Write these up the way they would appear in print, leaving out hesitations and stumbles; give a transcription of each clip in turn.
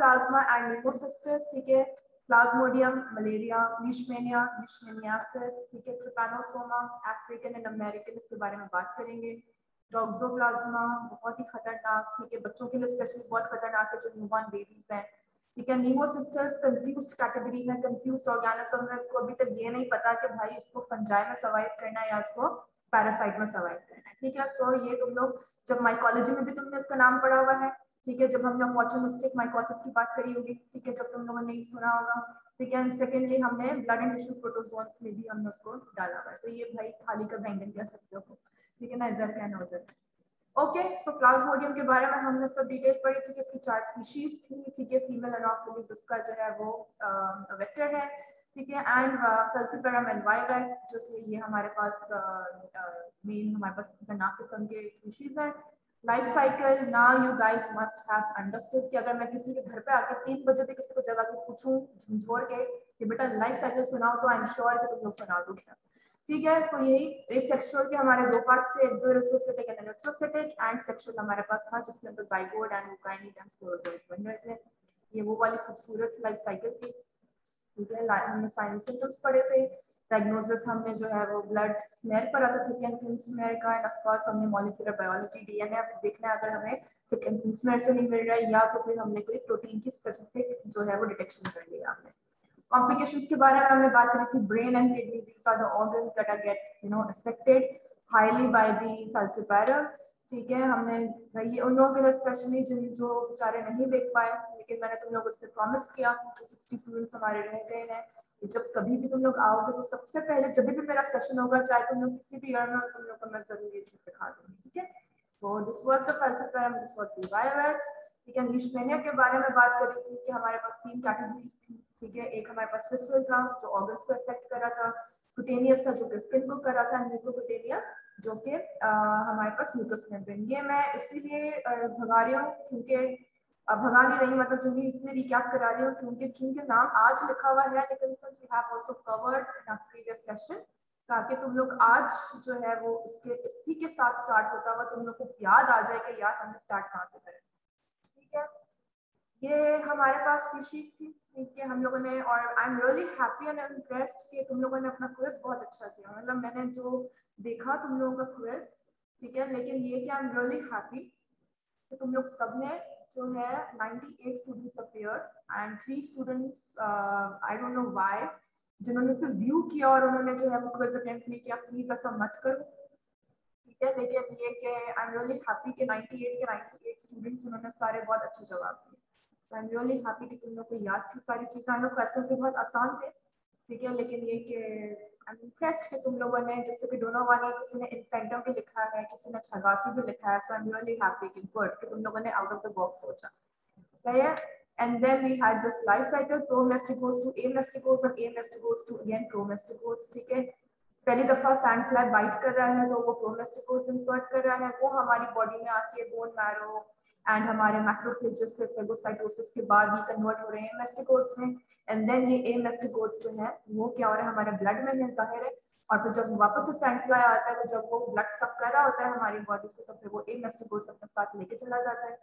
Toxoplasma and pneumocystis, ठीक है, Plasmodium, malaria, Leishmania, लीशमेनियासिस, ठीक है, ट्रिपैनोसोमा, अफ्रीकन एंड अमेरिकन, इसके बारे में बात करेंगे। टोक्सोप्लाज्मा बहुत ही खतरनाक, ठीक है, बच्चों के लिए स्पेशली बहुत खतरनाक है जो न्यूबॉर्न बेबीज हैं, ठीक है। नीमोसिस्टर्स कंफ्यूज्ड कैटेगरी में, कंफ्यूज्ड ऑर्गेनिज्म है, इसको अभी तक ये नहीं पता कि भाई इसको फंजाई में सर्वाइव करना है या इसको पैरासाइट में सर्वाइव करना है, ठीक है। सो ये तुम लोग जब माइकोलॉजी में भी तुमने इसका नाम पढ़ा हुआ है, ठीक है, जब हमने ऑपर्चुनिस्टिक माइकोसिस की बात करी होगी, ठीक है, जब तुम लोगों ने सुना होगा, ठीक है। सेकेंडली हमने ब्लड एंड टिश्यू प्रोटोजोन्स में भी हमने उसको डाला हुआ है, तो ये भाई थाली का व्यंजन कह सकते हो, ठीक है ना, इधर कहना उधर। ओके, सो प्लाज्मोडियम के बारे में हमने सब डिटेल पढ़ी थी कि इसकी 4 स्पीशीज थी, ठीक है, फीमेल एनोफिलिस इसका जो है वो वेक्टर है, ठीक है, एंड फैल्सिपेरम एंड वाइवेक्स जो थे ये हमारे पास मेन हमारे पास खतरनाक किस्म के स्पीशीज है। Life cycle, now you guys must have understood कि अगर मैं किसी के घर पे आके 3 बजे पे किसी को जगह के पूछूं झंझोर के कि बेटा लाइफ साइकिल सुनाओ, तो आई एम श्योर कि तुम लोग सुना दोगे, ठीक है। तो यही एसेक्सुअल के हमारे 2 पार्ट्स थे, एक्सोएरिथ्रोसिटिक एंड एरिथ्रोसिटिक, एंड सेक्सुअल हमारे पास था जिसके अंदर जाइगोट एंड ओकाइनिक एंड स्पोरोजोइड बन रहे थे। ये वो वाली खूबसूरत लाइफ साइकिल थी, ठीक है। हमने साइंस सिम्टम्स पढ़े थे, डायग्नोसिस हमने जो है वो ब्लड स्मेयर पर आता थिक एंड थिन स्मेयर का, एंड ऑफ कोर्स हमने मॉलिक्यूलर बायोलॉजी डीएनए देखना है अगर हमें थिक एंड थिन स्मेयर से नहीं मिल रहा है, या तो फिर हमने कोई प्रोटीन की स्पेसिफिक जो है वो डिटेक्शन कर लिया हमने। Complications के बारे में हमने बात करी थी, brain and kidney, these are the organs that are get affected highly by the falciparum, ठीक है। हमने ये उन लोगों के लिए स्पेशली जिन जो बेचारे नहीं देख पाए, लेकिन मैंने तुम लोगों से प्रॉमिस किया कि 60 स्टूडेंट्स हमारे रह गए हैं, जब कभी भी तुम लोग आओगे तो सबसे पहले जब भी मेरा सेशन होगा, चाहे तुम लोग किसी भी ईयर में, तुम लोग को मैं जरूर ये चीज सिखा दूंगी, ठीक है। तो this was the falciparum, this was the vivax, ठीक है। लीशमेनिया के बारे में बात करी थी कि हमारे पास 3 कैटेगरीज थी, ठीक है। एक हमारे पास विसुअल था जो ऑर्गन्स को अफेक्ट कर रहा था, कुटेनियस था जो कि स्किन को कर रहा था, म्यूकोकुटेनियस जो कि हमारे पास म्यूकस मेम्ब्रेन। ये मैं इसीलिए भगा रही हूँ क्योंकि भगा नहीं रही, मतलब जो इसलिए रिकैप करा रही हूँ क्योंकि जिनके नाम आज लिखा हुआ है, लेकिन since we have also covered in a previous session, ताकि तुम लोग आज जो है वो इसके इसी के साथ स्टार्ट होता हुआ तुम लोग को याद आ जाए कि यार हमें स्टार्ट कहाँ से करें, ठीक है। ये हमारे पास स्पीशीज थी, ठीक है, हम लोगों ने, और आई am really happy and impressed कि तुम लोगों ने अपना क्विज बहुत अच्छा किया, मतलब मैंने जो देखा तुम लोगों का क्विज, ठीक है। लेकिन ये कि आई एम रियली हैप्पी कि तुम लोग सबने जो है 98 students appear and 3 students I don't know why जिन्होंने सिर्फ व्यू किया और उन्होंने जो है वो क्विज अटेम्प्ट नहीं किया, प्लीज ऐसा मत करो, ठीक है। लेकिन ये कि आई एम रियली हैप्पी कि 98 के 98 स्टूडेंट्स उन्होंने सारे बहुत अच्छे जवाब दिए, आई एम रियली हैप्पी कि तुम लोग को याद थी सारी चीजें, आई नो क्वेश्चंस भी बहुत आसान थे, ठीक है, लेकिन ये कि आई एम इम्प्रेस्ड कि तुम लोगों ने, जैसे कि डोनोवानी किसी ने इन्फेंटो भी लिखा है, किसी ने छगासी भी लिखा है, so I am really happy कि गुड कि तुम लोगों ने आउट ऑफ द बॉक्स सोचा, सही है। And then we had this life cycle, pro-mastigotes to a-mastigotes और a-mastigotes to again pro-mastigotes, ठीक है। पहली दफा सैंड फ्लाई बाइट कर रहा है तो वो प्रोमेस्टिकोज इंसर्ट कर रहा है, वो हमारी बॉडी में आके बोन मैरो एंड हमारे मैक्रोफेजेस से फेगोसाइटोसिस के बाद ये कन्वर्ट हो रहे हैं मेस्टिकोड्स में, एंड देन ये एमेस्टिकोड्स जो है वो क्या हो रहा है हमारे ब्लड में है, जाहिर है, और फिर जब वापस से सैंड फ्लाई आता है तो जब वो ब्लड सक कर रहा होता है हमारी बॉडी से, तो फिर वो एमेस्टिकोड्स अपने साथ लेके चला जाता है,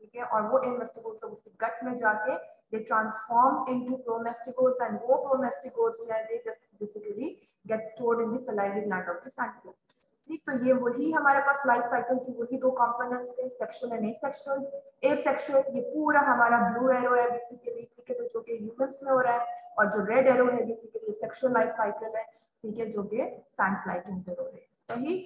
ठीक है। और वो एमेस्टिकोड्स उसके गट में जाके they transform into promesticos, and वो promesticos जो है they basically get stored in the salivary gland of the sandfly, ठीक। तो ये वही हमारे पास लाइफ साइकिल की वही 2 कंपोनेंट्स थे, सेक्सुअल एंड एसेक्सुअल। एसेक्सुअल ये पूरा हमारा ब्लू एरो है बेसिकली, ठीक है, तो जो कि ह्यूमंस में हो रहा है, और जो रेड एरो है बेसिकली सेक्सुअल लाइफ साइकिल है, ठीक है, जो कि सैंडफ्लाई के अंदर हो रहे हैं, सही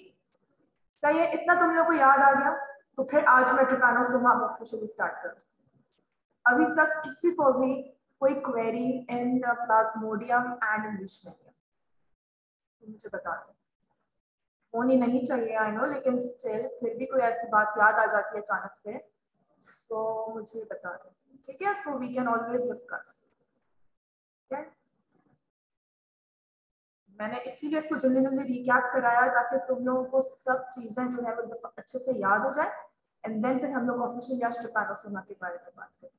सही है। इतना तुम लोग को याद आ गया, तो फिर आज मैं ट्रिपैनोसोमा ऑफिशियली स्टार्ट करूँ। अभी तक किसी को भी कोई query in the Plasmodium and in Leishmania, मुझे बता दो, होनी नहीं चाहिए आई नो, लेकिन स्टिल फिर भी कोई ऐसी बात याद आ जाती है अचानक से, सो मुझे बता दो, ठीक है। So we can always discuss, ठीक है। मैंने इसीलिए इसको जल्दी जल्दी रिकैप कराया ताकि तुम लोगों को सब चीजें जो है वो अच्छे से याद हो जाए, एंड देन फिर हम लोग ऑफिशियली आज ट्रिपैनोसोमा के बारे में बात करें।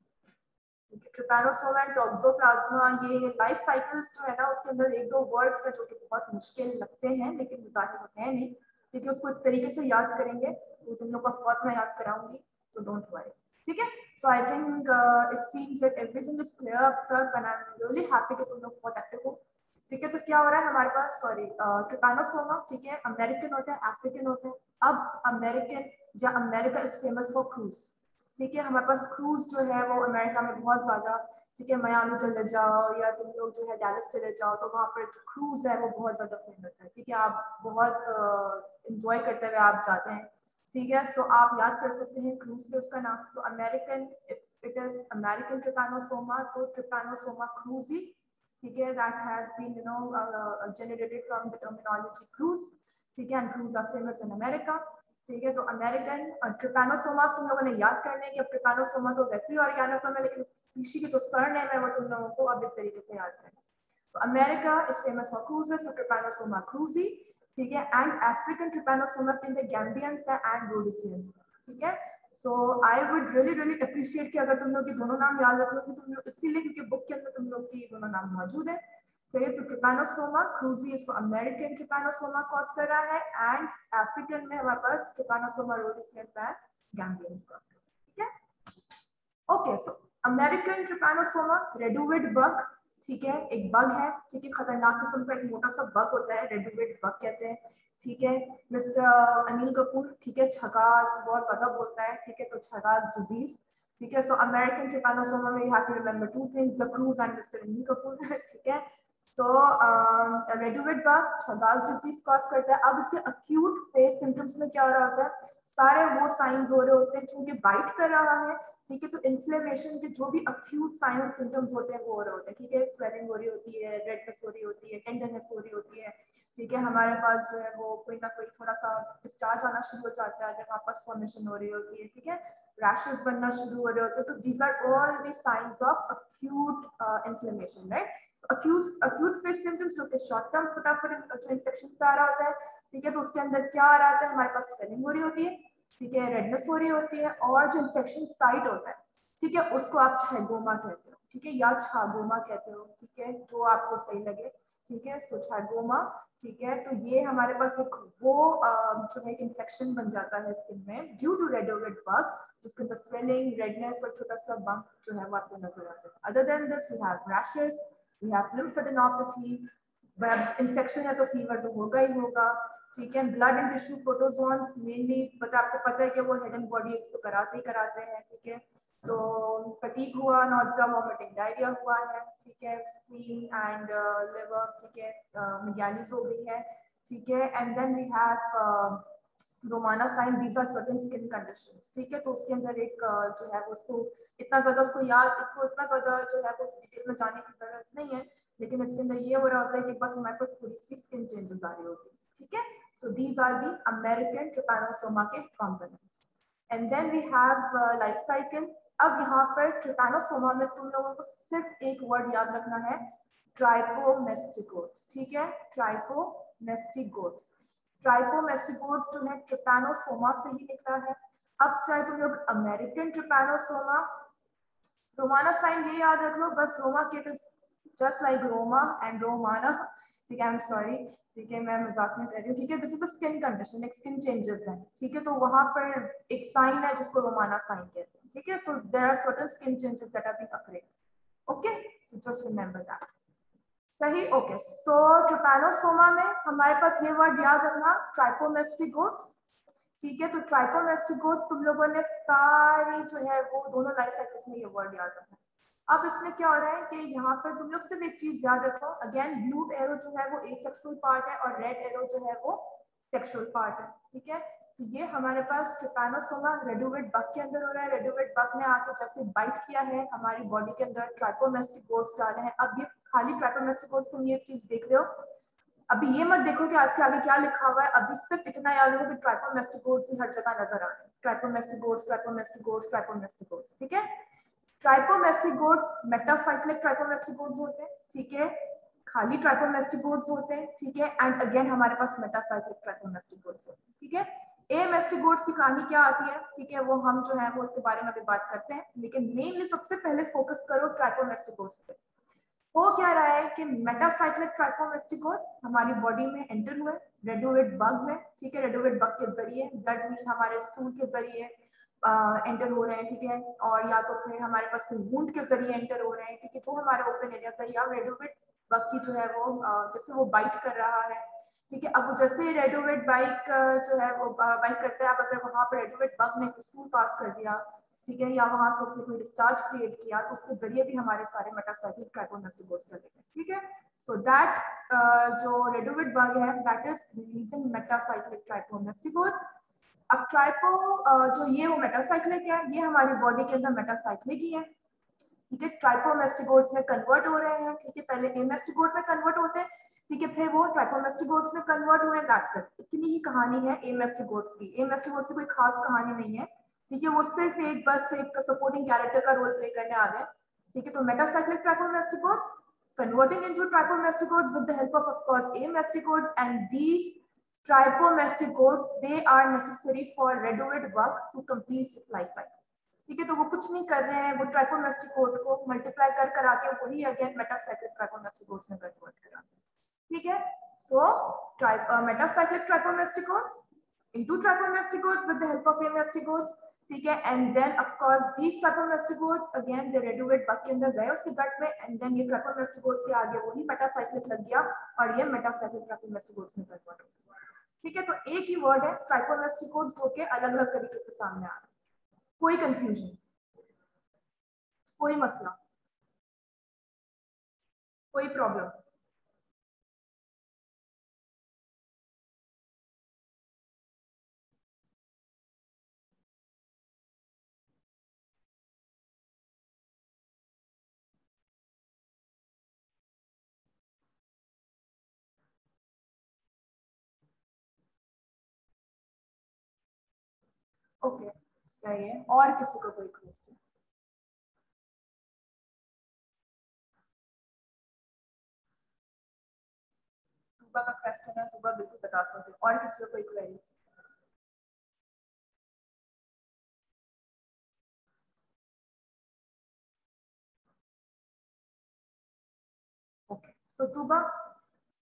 ट्रिपैनोसोमा एंड टोक्सोप्लाज्मा, ये लाइफ साइकिल्स जो है ना उसके अंदर 1-2 वर्ड्स है जो कि बहुत मुश्किल लगते हैं, लेकिन जाहिर होते हैं नहीं, क्योंकि उसको एक तरीके से याद करेंगे तो तुम लोग को ऑफ कोर्स मैं याद कराऊंगी, तो डोंट वरी, ठीक है। So I think it seems that everything is clear अब तक and I am really happy कि तुम लोग बहुत एक्टिव हो। ठीक है, तो क्या हो रहा है हमारे पास, सॉरी, ट्रिपैनोसोमा, ठीक है, अमेरिकन होते हैं, अफ्रीकन होते हैं। अब अमेरिकन या America is famous for cruise. ठीक है, हमारे पास क्रूज जो है वो अमेरिका में बहुत ज्यादा, ठीक है, मियामी चले जाओ या तुम लोग जो है डैलस चले जाओ तो वहाँ पर जो क्रूज है वो बहुत ज्यादा फेमस है। ठीक है, आप बहुत इंजॉय करते हुए आप जाते हैं। ठीक है, सो आप याद कर सकते हैं क्रूज से उसका नाम, तो American, it is American trypanosoma, तो ट्रिपैनोसोमा क्रूजी। ठीक है, that has been generated from the terminology cruise। ठीक है, and Cruise are famous in America. ठीक है, तो अमेरिकन ट्रिपैनोसोमा तुम लोगों ने याद करने हैं कि ट्रिपैनोसोमा तो वैसे ही ऑर्गेनिज्म है, लेकिन स्पीशी की जो सरनेम है वो तुम लोगों को अब इस तरीके से याद करना है। तो America is famous for cruises, so trypanosoma cruzi. ठीक है, and African Trypanosoma in the gambiense है एंड रोडेशियंस। ठीक है, so I would really appreciate कि अगर तुम लोग ये दोनों नाम याद रख लो, तुम लोग इसीलिए क्योंकि बुक के अंदर तुम लोग की दोनों नाम मौजूद है। So ट्रिपैनोसोमा क्रूजी इसको अमेरिकन ट्रिपैनोसोमा कॉज कर रहा है, एंड अफ्रीकन में हमारे पास trypanosoma rhodesiense and gambiense cause कर रहा है। ठीक है, okay, so American trypanosoma reduviid bug. ठीक है, एक बग है, ठीक है, खतरनाक किस्म का एक मोटा सा बग होता है, रेडुविड बग कहते हैं। ठीक है, मिस्टर अनिल कपूर, ठीक है, छगास बहुत ज्यादा बोलता है। ठीक है, तो छगास डिजीज। ठीक है, सो अमेरिकन ट्रिपैनोसोमा में you have to remember two things, the Cruise and mister Anil Kapoor. ठीक है, सो reduviid bug Chagas disease cause करता है। अब इसके अक्यूट फेस सिम्टम्स में क्या हो रहा होता है, सारे वो साइंस हो रहे होते हैं क्योंकि बाइट कर रहा है। ठीक है, तो इन्फ्लेमेशन के जो भी अक्यूट साइन और सिम्टम्स होते हैं वो हो रहे होते हैं। ठीक है, स्वेलिंग हो रही होती है, रेडनेस हो रही होती है, टेंडरनेस हो रही होती है। ठीक है, हमारे पास जो है वो कोई ना कोई थोड़ा सा डिस्चार्ज आना शुरू हो जाता है अगर वापस फॉर्मेशन हो रही होती है। ठीक है, रैशेस बनना शुरू हो रहे होते हैं। तो these are all the signs of acute inflammation, right. Acute phase symptoms जो कि शॉर्ट टर्म फटाफट जो इन्फेक्शन से आ रहा होता है। ठीक है, तो उसके अंदर क्या आ रहा है, हमारे पास स्वेलिंग हो रही होती है, ठीक है, रेडनेस हो रही होती है, और जो इन्फेक्शन साइट होता है, ठीक है, उसको आप छागोमा कहते हो। ठीक है, या छागोमा कहते हो। ठीक है, जो आपको सही लगे। ठीक है, सो छागोमा। ठीक है, तो ये हमारे पास एक वो जो है इन्फेक्शन बन जाता है स्किन में ड्यू टू रेडोविड बग, जिसके अंदर स्वेलिंग, रेडनेस और छोटा सा बम्प जो है वो आपको नजर आता है। Other than this we have rashes, we have lymphadenopathy, infection है तो फीवर तो होगा ही होगा। ठीक है, blood and tissue protozoans mainly, आपको पता है कि वो हेड एंड बॉडी एक्स तो कराते ही कराते हैं। ठीक है, तो फटीग हुआ, नॉजिया, वोमिटिंग, डायरिया हुआ है। ठीक है, स्प्लीन एंड लिवर, ठीक है, मिगैलीज हो गई है। ठीक है, and then we have Romana sign, these are certain skin conditions. ठीक है, तो उसके अंदर एक जो है उसको इतना ज्यादा उसको याद, इसको इतना ज्यादा जो है वो डिटेल में जाने की जरूरत नहीं है, लेकिन इसके अंदर ये हो रहा होता है कि बस हमारे पास थोड़ी सी स्किन चेंजेस आ रही होती है। ठीक है, so these are the American trypanosoma के components. And then we have life cycle. अब यहाँ पर ट्रिपैनोसोमा में तुम लोगों को सिर्फ एक वर्ड याद रखना है, ट्राइपोमेस्टिकोट्स। ठीक है, ट्राइपोमेस्टिकोट्स। ट्राइपोमेस्टिकोट्स जो है ट्रिपैनोसोमा से ही निकला है। अब चाहे तुम लोग अमेरिकन ट्रिपैनोसोमा, रोमाना साइन ये याद रख लो, बस रोमा के just like Roma and Romana. ठीक है, आई एम सॉरी, ठीक है, मैं मजाक में कर रही हूँ। ठीक है, this is a skin condition, एक स्किन चेंजेस है। ठीक है, तो वहां पर एक साइन है जिसको रोमाना साइन कहते हैं। ठीक है, so there are certain skin changes that are being occurring. Okay, so just remember that. सही, ओके, सो ट्रिपैनोसोमा में हमारे पास ये वर्ड याद रखना, ट्राइपोमेस्टिकोट्स। ठीक है, तो ट्राइपोमेस्टिकोट्स तुम लोगों ने सारी जो है वो दोनों लाइफ साइकिल्स में ये वर्ड याद रखना है। अब इसमें क्या हो रहा है कि यहाँ पर तुम लोग सिर्फ एक चीज याद रखो, अगेन ब्लू एरो जो है वो एसेक्सुअल पार्ट है और रेड एरो जो है वो सेक्सुअल पार्ट है। ठीक है, तो ये हमारे पास ट्रिपैनोसोमा रेडुविड बग के अंदर हो रहा है। रेडुविड बग ने आके जैसे बाइट किया है हमारी बॉडी के अंदर, ट्राइपोमेस्टिकोट्स डाले हैं। अब ये खाली ट्राइपोमेस्टिकोट्स, तुम ये चीज देख रहे हो, अभी ये मत देखो कि आज के आगे क्या लिखा हुआ है, अभी सिर्फ इतना याद रखो कि ट्राइपोमेस्टिकोट्स ही हर जगह नजर आ रहे हैं, ट्राइपोमेस्टिकोट्स, ट्राइपोमेस्टिकोट्स, ट्राइपोमेस्टिकोट्स। ठीक है, ट्राइपोमेस्टिकोट्स मेटासाइक्लिक ट्राइपोमेस्टिकोट्स होते हैं। ठीक है, खाली ट्राइपोमेस्टिकोट्स होते हैं। ठीक है, एंड अगेन हमारे पास मेटासाइक्लिक ट्राइपोमेस्टिकोट्स होते हैं। ठीक है, एमेस्टिकोट्स की कहानी क्या आती है, ठीक है, वो हम जो है वो उसके बारे में भी बात करते हैं, लेकिन मेनली सबसे पहले फोकस करो ट्राइपोमेस्टिकोट्स पे। हो क्या रहा है कि मेटासाइक्लिक ट्राइपोमेस्टिकोट्स हमारी बॉडी में एंटर हुए रेडुविड बग में। ठीक है, रेडुविड बग के जरिए, ब्लड में, हमारे स्टूल के जरिए, एंटर हो रहे हैं, ठीक है, और या तो फिर हमारे पास कोई वुंड के जरिए एंटर हो रहे हैं, ठीक है, जो हमारे ओपन एरिया है, या रेडोविड बग की जो है वो जैसे वो बाइट कर रहा है, ठीक है। अब जैसे रेडोविड बाइक जो है वो बाइट करता है, अब अगर वहां पर रेडोविड बग ने स्कूल पास कर दिया, ठीक है, या वहां से उसने कोई डिस्चार्ज क्रिएट किया, तो उसके जरिए भी हमारे सारे मेटासाइक्लिक ट्राइकोमेस्टिगोट्स चलेंगे, ठीक है। सो दैट जो रेडोविड बग है दैट इज रिलीजिंग मेटासाइक्लिक ट्राइकोमेस्टिगोट्स। अब ट्राइपो जो ये वो मेटासाइक्लिक है, ये हमारी बॉडी के अंदर मेटासाइक्लिक ही है, ठीक है। ट्राइपोमेस्टिगोट्स में कन्वर्ट हो रहे हैं, ठीक है, पहले एमेस्टिगोट में कन्वर्ट होते हैं, ठीक है, फिर वो ट्राइपोमेस्टिगोट्स में कन्वर्ट हुए, दैट्स इट। इतनी ही कहानी है एमेस्टिगोट्स की। एमेस्टिगोट्स की कोई खास कहानी नहीं है, ठीक है, वो सिर्फ एक बस एक सपोर्टिंग कैरेक्टर का रोल प्ले करने आ गए, ठीक है। तो मेटासाइक्लिक ट्राइपोमेस्टिगोट्स converting into tripomastigotes with the help of course amastigotes, and these tripomastigotes they are necessary for redovid bug to complete its life cycle, ठीक है। तो वो कुछ नहीं कर रहे हैं, वो ट्राइपोमेस्टिकोट को मल्टीप्लाई कर कर आके वही अगेन मेटासाइक्लिक ट्राइपोमेस्टिकोट्स में कन्वर्ट कराते हैं, ठीक है। सो मेटासाइक्लिक ट्राइपोमेस्टिकोट्स into ट्राइपोमेस्टिकोट्स with the help of amastigotes, ठीक है। And then of course these trypomastigotes again the reduviid bug के अंदर गए उसके गट में, एंड देन ये ट्राइपोमेस्टिगोट्स के आगे वही मेटासाइक्लिक लग गया और ये मेटासाइक्लिक ट्राइपोमेस्टिगोट्स में कन्वर्ट हो गया, ठीक है। तो एक ही वर्ड है ट्राइपोमेस्टिगोट्स जो के अलग अलग तरीके से सामने आ रहे हैं। कोई कंफ्यूजन, कोई मसला, कोई प्रॉब्लम? ओके, सही है। और किसी को कोई क्वेश्चन? तुबा का क्वेश्चन है, तुबा बिल्कुल बता सकते हो। और किसी को कोई क्वेरी? ओके, सो तुबा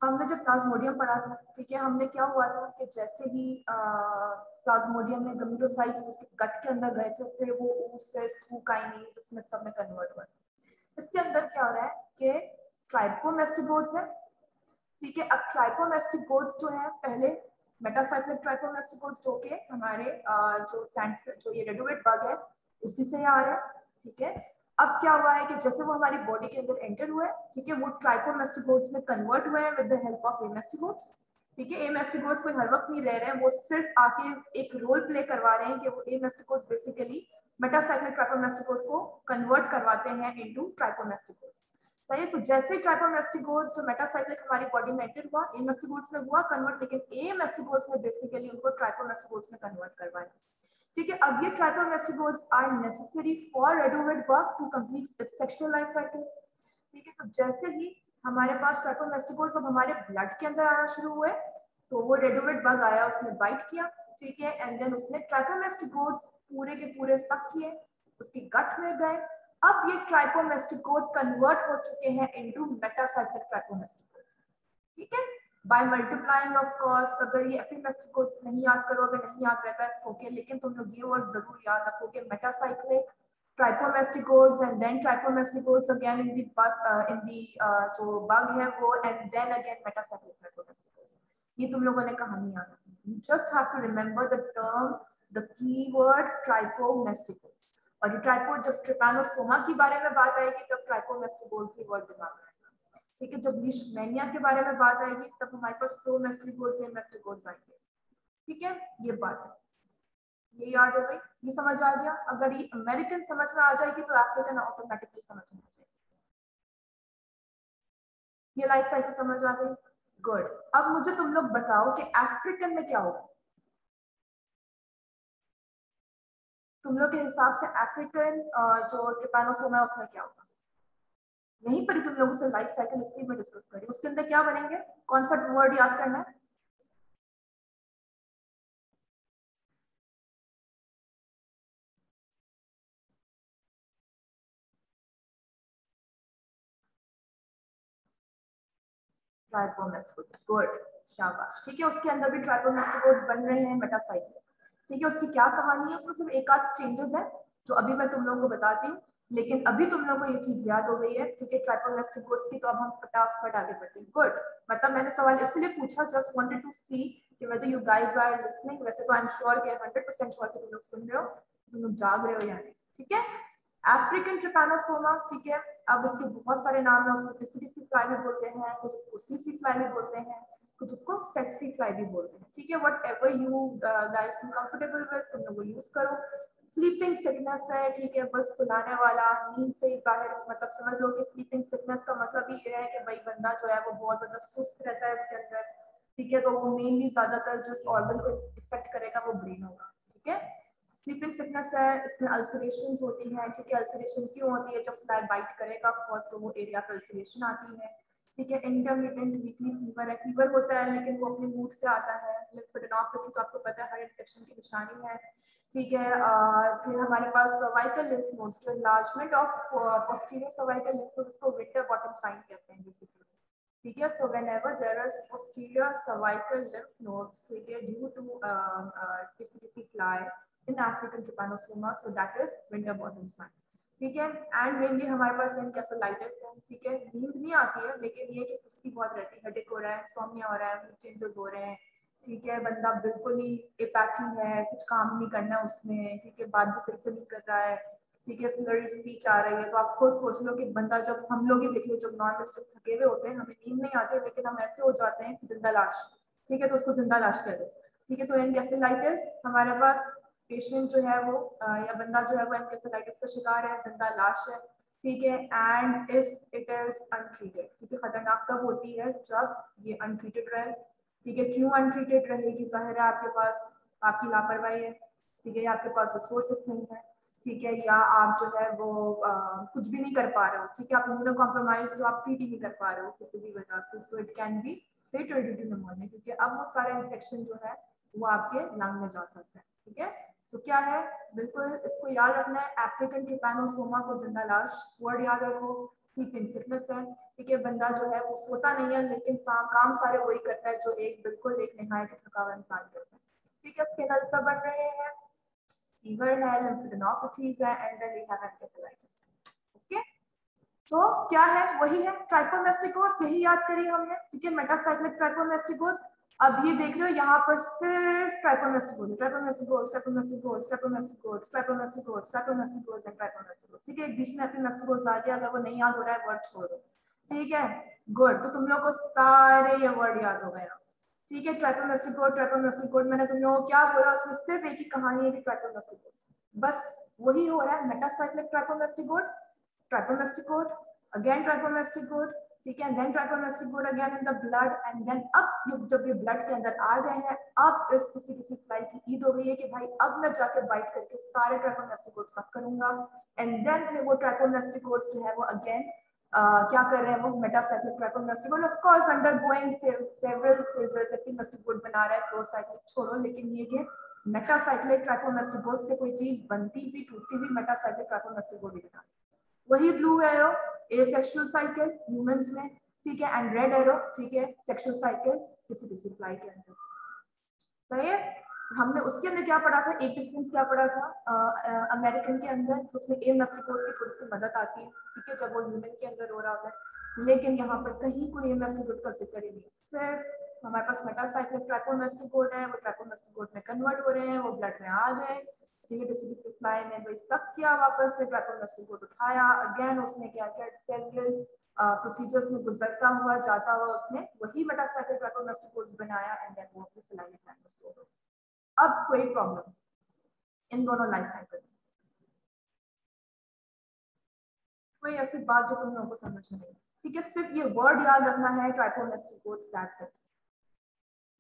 हमने जब प्लाज्मोडियम पढ़ा था, ठीक है, हमने क्या हुआ था कि जैसे ही प्लाज्मोडियम में गमीटोसाइट्स उसके गट के अंदर गए थे, फिर वो oocyst ookinase इसमें सब में कन्वर्ट हुआ। इसके अंदर क्या हो रहा है कि ट्राइपोमेस्टिगोट्स है, ठीक है। अब ट्राइपोमेस्टिगोट्स जो है पहले मेटासाइक्लिक ट्राइपोमेस्टिगोट्स जो के हमारे जो ये रेडोवेट बग है उसी से आ रहा है, ठीक है। अब क्या हुआ है कि जैसे वो हमारी बॉडी के अंदर एंटर हुआ है, ठीक है, वो ट्राइपोमेस्टिगोट्स में कन्वर्ट हुए हैं विद द हेल्प ऑफ एमेस्टिगोट्स, ठीक है। एमेस्टिगोट्स कोई हर वक्त नहीं रह रहे हैं, वो सिर्फ आके एक रोल प्ले करवा रहे हैं कि वो एमेस्टिगोट्स बेसिकली मेटासाइक्लिक ट्राइपोमेस्टिगोट्स को कन्वर्ट करवाते हैं इनटू ट्राइपोमेस्टिगोट्स, सही है। तो जैसे ट्राइपोमेस्टिगोट्स जो मेटासाइक्लिक हमारी बॉडी में एंटर हुआ, एमेस्टिगोट्स में हुआ कन्वर्ट, लेकिन एमेस्टिगोट्स ने बेसिकली उनको ट्राइपोमेस्टिगोट्स में कन्वर्ट करवाया, ठीक है। अब ये trypomastigotes are necessary for reduviid bug to complete its sexual life cycle, ठीक है। तो जैसे ही हमारे पास ट्राइपोमेस्टिगोट्स अब हमारे ब्लड के अंदर आना शुरू हुए, तो वो रेडोवेट बग आया, उसने बाइट किया, ठीक है, एंड देन उसने ट्राइपोमेस्टिगोट्स पूरे के पूरे सक किए, उसके गट में गए। अब ये ट्राइपोमेस्टिगोट कन्वर्ट हो चुके हैं इनटू मेटासाइक्लिक ट्राइपोमेस्टिगोट्स, ठीक है, बाय मल्टीप्लाइंग ऑफ कोर्स। अगर ये एपिमेस्टिगोट्स नहीं याद करो, अगर नहीं याद रहता है ओके, लेकिन तुम लोग ये वर्ड जरूर याद रखो कि मेटासाइक्लिक tripomastigodes and then tripomastigodes again in the bug जो bug है वो, and then again metacyclic tripomastigodes। ये तुम लोगों ने कहानी याद रखनी। You just have to remember the term, the keyword tripomastigodes। और ये ट्राइपो जब ट्रिपानोसोमा के बारे में बात आएगी तब ट्राइपोमेस्टिगोड्स की वर्ड दिमाग में आएगा, ठीक है। जब लीशमैनिया के बारे में बात आएगी तब हमारे पास प्रोमेस्टिगोड्स या मेस्टिगोड्स आएंगे, ठीक है। ये बात है, ये याद हो गई, ये समझ आ गया। अगर ये अमेरिकन समझ में आ जाएगी तो अफ्रीकन ऑटोमेटिकली समझ में आ जाएगी। ये लाइफ साइकिल समझ आ गई, गुड। अब मुझे तुम लोग बताओ कि अफ्रीकन में क्या होगा, तुम लोग के हिसाब से अफ्रीकन जो ट्रिपानोसोमा है उसमें क्या होगा? यहीं पर ही तुम लोगों से लाइफ साइकिल इसी में डिस्कस करें, उसके अंदर क्या बनेंगे, कौन सा वर्ड याद करना है? ट्राइपोमेस्टिगोड्स, गुड, शाबाश, ठीक है। उसके अंदर भी ट्राइपोमेस्टिगोड्स बन रहे हैं मेटासाइक्लिक, ठीक है, उसकी क्या कहानी है, उसमें सिर्फ एक आध चेंजेस है जो अभी मैं तुम लोगों को बताती हूँ, लेकिन अभी तुम लोगों को ये चीज याद हो गई है, ठीक है, ट्राइपोनेस्टिक कोड्स की। तो अब हम फटाफट आगे बढ़ते हैं। गुड, मतलब मैंने सवाल इसलिए पूछा, जस्ट वांटेड टू सी कि whether you guys are listening। वैसे तो आई एम श्योर कि 100% श्योर कि तुम लोग सुन रहे हो, तुम लोग जाग रहे हो या नहीं, ठीक है। अफ्रीकन ट्रिपैनोसोमा, ठीक है, अब इसके बहुत सारे नाम है, उसको किसी किसी फ्लाई भी बोलते हैं, कुछ उसको सीसी फ्लाई भी बोलते हैं, कुछ उसको सेक्सी फ्लाई भी बोलते हैं, ठीक है। What ever you guys feel comfortable with, तुम लोग वो यूज करो। स्लीपिंग सिकनेस है, ठीक है, बस सुलाने वाला, नींद से जाहिर, मतलब समझ लो कि स्लीपिंग सिकनेस का मतलब ही ये है कि भाई बंदा जो है वो बहुत ज्यादा सुस्त रहता है इसके अंदर, ठीक है। तो वो मेनली ज्यादातर जिस ऑर्गन को इफेक्ट करेगा वो ब्रेन होगा, ठीक है। स्लीपिंग सिकनेस है, इसमें अल्सरेशन होती है, ठीक है। अल्सरेशन क्यों होती है, जब फ्लाई बाइट करेगा फर्स्ट तो वो एरिया पर अल्सरेशन आती है, ठीक है। इंटरमिटेंट वीकली फीवर है, फीवर होता है लेकिन वो अपने मूड से आता है। लिम्फेडेनोपैथी तो आपको पता है हर इन्फेक्शन की निशानी है, ठीक है। फिर हमारे पास सर्वाइकल लिम्फ नोड्स, जो enlargement of posterior cervical lymph nodes को विंटर बॉटम साइन कहते हैं बेसिकली, ठीक है। So whenever there is posterior cervical lymph nodes, ठीक है, ड्यू टू किसी किसी fly in African trypanosoma, so that is Winterbottom sign, ठीक है। एंड मेनली हमारे पास एनकेफेलाइटिस है, ठीक है। नींद नहीं आती है लेकिन ये कि सुस्ती बहुत रहती है, हेडेक हो रहा है, इंसोम्निया हो रहा है, मूड चेंजेस हो रहे हैं, ठीक है। बंदा बिल्कुल ही एपैथी है, कुछ काम नहीं करना है उसने, ठीक है, बात भी सही से नहीं कर रहा है, ठीक है, स्लरी स्पीच आ रही है। तो आप खुद सोच लो कि बंदा, जब हम लोग ही देख लो, जब नॉर्मल जब थके हुए होते हैं, हमें नींद नहीं आती लेकिन हम ऐसे हो जाते हैं जिंदा लाश, ठीक है, तो उसको जिंदा लाश कर दो, ठीक है। तो एनकेफेलाइटिस हमारे पास पेशेंट जो है वो या बंदा जो है वो एनकेफेलाइटिस का शिकार है, जिंदा लाश है, ठीक है। And if it is untreated, ठीक है, खतरनाक तब होती है जब ये अनट्रीटेड रहे, ठीक है। क्यों अनट्रीटेड रहेगी, जाहिर है आपके पास आपकी लापरवाही है, ठीक है, या आपके पास रिसोर्सेस नहीं है, ठीक है, या आप जो है वो कुछ भी नहीं कर पा रहे हो, ठीक है, आप इम्यूनो कॉम्प्रोमाइज जो आप ट्रीट ही नहीं कर पा रहे हो किसी भी वजह से, so it can be fatal due to pneumonia, क्योंकि अब वो सारे इन्फेक्शन जो है वो आपके लंग में जा सकता है, ठीक है। सो क्या है, बिल्कुल इसको याद रखना है, अफ्रीकन ट्रिपैनोसोमा को जिंदा लाश वर्ड याद रखो। स्लीपिंग सिकनेस है, ठीक है, बंदा जो है वो सोता नहीं है लेकिन काम सारे वही करता है जो एक बिल्कुल एक निहायत थका हुआ इंसान करता है, ठीक है। स्किन अल्सर बन रहे हैं, फीवर है, लिम्फेडेनोपैथीज है, and then we have encephalitis, okay. तो क्या है, वही है ट्राइकोमेस्टिकोस, यही याद करी हमने, ठीक है, मेटासाइक्लिक ट्राइकोमेस्टिकोस। अब ये देख रहे हो यहाँ पर सिर्फ ट्राइकोमेस्टिकोस, ट्राइकोमेस्टिकोस, ट्राइकोमेस्टिकोस, ट्राइकोमेस्टिकोस, ट्राइकोमेस्टिकोस, ट्राइकोमेस्टिकोस एंड ट्राइकोमेस्टिकोस, ठीक है। एक बीच में एपिमेस्टिकोस आ गया, अगर वो नहीं याद हो रहा है वर्ड छोड़ दो, ठीक है। गुड, तो तुम लोगों को सारे ये वर्ड याद हो गए, ठीक है। ट्राइकोमेस्टिकोस, ट्राइकोमेस्टिकोस, मैंने तुम लोगों को क्या बोला, उसमें सिर्फ एक ही कहानी है कि ट्राइकोमेस्टिकोस, बस वही हो रहा है, मेटासाइक्लिक ट्राइकोमेस्टिकोस, ट्राइकोमेस्टिकोड, again ट्राइकोमेस्टिकोड, ठीक है, देन trypomastigote again in the blood, and then अब जब ये ब्लड के अंदर आ गए हैं, अब इस किसी किसी फ्लाई की ईद हो गई है कि भाई अब मैं जाके बाइट करके सारे ट्राइकोमेस्टिकोड सब करूंगा, एंड देन फिर वो ट्राइकोमेस्टिकोड जो है वो अगेन क्या कर रहे हैं, वो metacyclic trypomastigote, of course undergoing several phases, epimastigote बना रहा है, प्रोसाइक्लिक छोड़ो, लेकिन ये मेटासाइक्लिक ट्राइकोमेस्टिकोड से कोई चीज बनती भी टूटती भी मेटासाइक्लिक ट्राइकोमेस्टिकोड ही बना, वही blue arrow asexual cycle humans में, ठीक है, एंड रेड एरो, ठीक है, सेक्सुअल साइकिल किसी किसी फ्लाई के अंदर, सही है। हमने उसके अंदर क्या पढ़ा था, एक डिफरेंस क्या पढ़ा था अमेरिकन के अंदर, उसमें ए मेस्टिकोस की थोड़ी सी मदद आती है, ठीक है, जब वो ह्यूमन के अंदर हो रहा होता है, लेकिन यहाँ पर कहीं कोई ए मेस्टिकोड का जिक्र ही नहीं, सिर्फ हमारे पास मेटासाइक्लिक ट्राइकोमेस्टिकोड है, वो ट्राइकोमेस्टिकोड में कन्वर्ट हो रहे हैं, वो ब्लड में आ गए, ठीक है, किसी फ्लाई ने भाई सब किया, वापस से ट्राइकोमेस्टिकोड उठाया, अगेन उसने क्या किया, सेवरल प्रोसीजर्स में गुजरता हुआ जाता हुआ उसने वही मेटासाइक्लिक ट्राइकोमेस्टिकोड्स बनाया, एंड देन वो अपने सेलाइन ग्लैंड में स्टोर हो। अब कोई प्रॉब्लम इन दोनों लाइफ साइकिल में, कोई ऐसी बात जो तुम लोगों को समझ में नहीं, ठीक है, सिर्फ ये वर्ड याद रखना है, ट्राइकोमेस्टिकोड्स, दैट्स इट,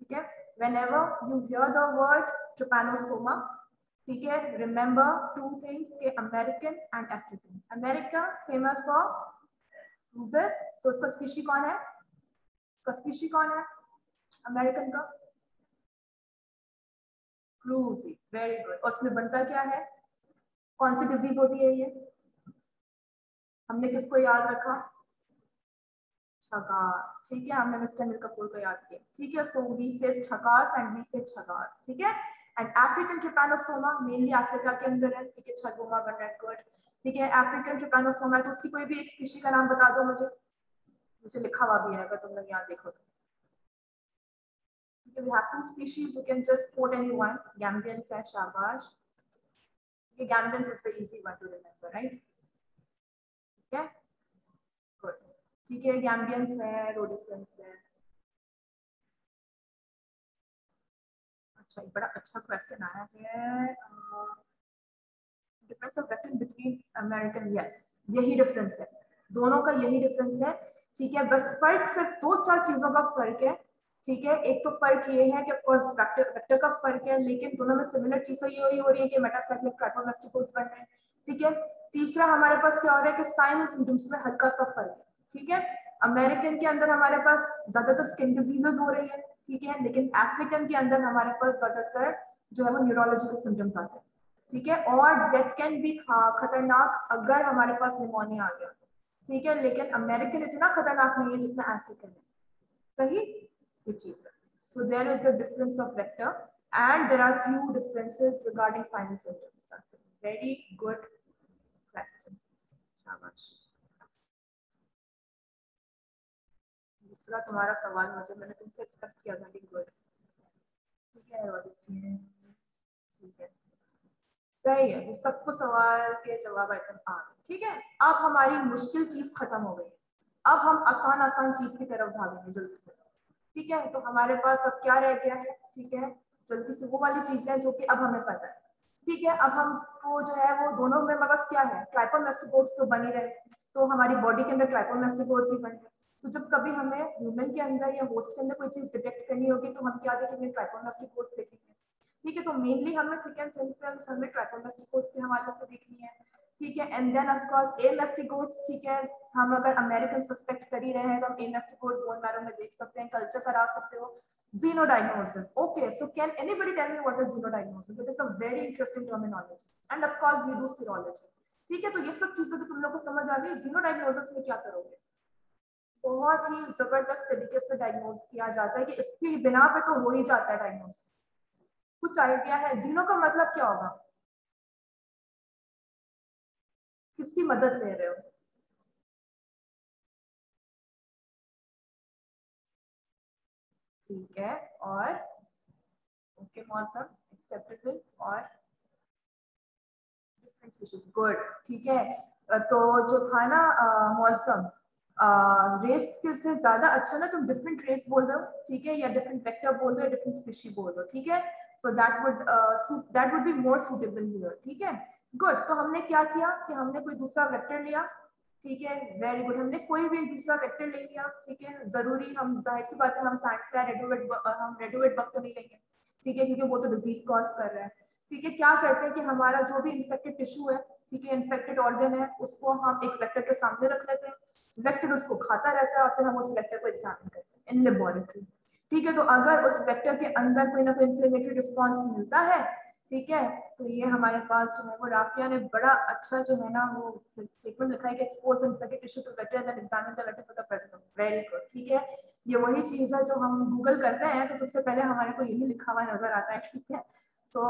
ठीक है। whenever you hear the word trypanosoma, ठीक है, रिमेंबर टू थिंग्स के American and African, America famous for cruzi, so इसका स्पीशी कौन है, इसका स्पीशी कौन है अमेरिकन का, क्रूजी, वेरी गुड। और उसमें बनता क्या है, कौन सी डिजीज होती है ये, हमने किसको याद रखा, छगास, ठीक है, हमने मिस्टर अनिल कपूर को याद किया, ठीक है, सो वी से छगास एंड वी से छगास, ठीक है। And African Trypanosoma mainly Africa के अंदर है, ठीक है, छगोमा बर्नेट गुड, ठीक है, अफ्रीकन ट्रिपैनोसोमा है, तो उसकी कोई भी एक स्पीशी का नाम बता दो मुझे लिखा हुआ भी है अगर तुम लोग यहाँ देखो तो। We have two species, you can just quote anyone. Gambians है, शाबाश. ये Gambians is the easy one to remember, right? ठीक है, good. ठीक है, Gambians है, Rhodesians है. अच्छा, एक बड़ा अच्छा क्वेश्चन आया है. Difference of vector between American, yes, यही डिफरेंस है, दोनों का यही डिफरेंस है, ठीक है. बस फर्क सिर्फ दो चार चीजों का फर्क है, ठीक है. एक तो फर्क ये है कि ऑफकोर्स वेक्टर का फर्क है, लेकिन दोनों में सिमिलर चीजें ये हो रही है कि मेटासाइक्लिक ट्राइपोमेस्टिकोल्स बन रहे हैं, ठीक है. तीसरा हमारे पास क्या हो रहा है कि साइन एंड सिम्टम्स में हल्का सा फर्क है, ठीक है. अमेरिकन के अंदर हमारे पास ज्यादातर स्किन डिजीजेस हो रही है, ठीक है, लेकिन अफ्रीकन के अंदर हमारे पास ज्यादातर जो है वो न्यूरोलॉजिकल सिम्टम्स आते हैं, ठीक है. और डेट कैन बी खतरनाक अगर हमारे पास निमोनिया आ गया, ठीक है, लेकिन अमेरिकन इतना खतरनाक नहीं है जितना अफ्रीकन है, सही, ये चीज है. So there is a difference of vector and there are few differences regarding sign and symptoms. Very good question, शाबाश. दूसरा तुम्हारा सवाल मुझे मैंने तुमसे एक्सपेक्ट किया था, वेरी गुड, ठीक है. और ठीक है, सही है, तो सबको सवाल के जवाब आइटम आ गए, ठीक है. अब हमारी मुश्किल चीज खत्म हो गई, अब हम आसान आसान चीज की तरफ भागेंगे जल्दी से, ठीक है. तो हमारे पास अब क्या रह गया है, ठीक है, जल्दी से वो वाली चीज है जो कि अब हमें पता है, ठीक है. अब हमको जो है वो दोनों में हमारे पास क्या है, ट्राइपोमेस्टिकोड्स तो बनी रहे, तो हमारी बॉडी के अंदर ट्राइपोमेस्टिकोड्स ही बन रहे. तो जब कभी हमें ह्यूमन के अंदर या होस्ट के अंदर कोई चीज डिटेक्ट करनी होगी तो हम क्या देखेंगे, ट्राइपोमेस्टिकोड्स देखेंगे, ठीक है. तो मेनली हमें थिक एंड थिन फिल्म्स हमें ट्राइपोमेस्टिकोड्स के हवाले से देखनी है, ठीक है. एंड देन ऑफ कोर्स एमेस्टिकोड्स, ठीक है. हम अगर अमेरिकन सस्पेक्ट कर ही रहे हैं तो हम एमेस्टिकोड्स बोन मैरो में देख सकते हैं, कल्चर करा सकते हो. Xenodiagnosis. Okay, so can anybody tell me what is xenodiagnosis? It is a very interesting terminology. And of course, we do serology. ठीक है, तो ये सब चीजें तो तुम लोग को समझ आ गई. Xenodiagnosis में क्या करोगे? बहुत ही जबरदस्त तरीके से डायग्नोज किया जाता है कि इसकी बिना पे तो हो ही जाता है डायग्नोज. कुछ आइडिया है? जीनो का मतलब क्या होगा? किसकी मदद ले रहे हो? ठीक है, और ओके, मौसम एक्सेप्टेबल और डिफरेंट स्पीशीज, गुड, ठीक है. तो जो था ना मौसम, रेस से ज्यादा अच्छा ना तुम डिफरेंट रेस बोल दो, ठीक है, या डिफरेंट वेक्टर बोल दो या डिफरेंट स्पीशी बोल दो, ठीक है. So that would be more suitable here, ठीक है. गुड. तो हमने क्या किया कि हमने कोई दूसरा वेक्टर लिया, ठीक है, वेरी गुड. हमने कोई भी दूसरा वेक्टर ले लिया, ठीक है. जरूरी, हम जाहिर सी बात है हम साइंस का रेडोवेट वक्त तो नहीं लेंगे, ठीक है, क्योंकि वो तो डिजीज कॉज कर रहा है, ठीक है. क्या करते हैं कि हमारा जो भी इन्फेक्टेड टिश्यू है, ठीक है, इन्फेक्टेड ऑर्गन है, उसको हम एक वेक्टर के सामने रख लेते हैं, वेक्टर उसको खाता रहता है और फिर हम उस वेक्टर को एग्जामिन करते हैं इन लेबोरेटरी, ठीक है. तो अगर उस वेक्टर के अंदर कोई ना कोई इन्फ्लेमेटरी रिस्पॉन्स मिलता है, ठीक है, तो ये हमारे पास जो है वो राफिया ने बड़ा अच्छा जो है ना वो स्टेटमेंट लिखा है कि expose infected tissue to vector and examine the vector for the presence. Very good, ठीक है. ये वही चीज है जो हम गूगल करते हैं तो सबसे पहले हमारे को यही लिखा हुआ नजर आता है, ठीक है. तो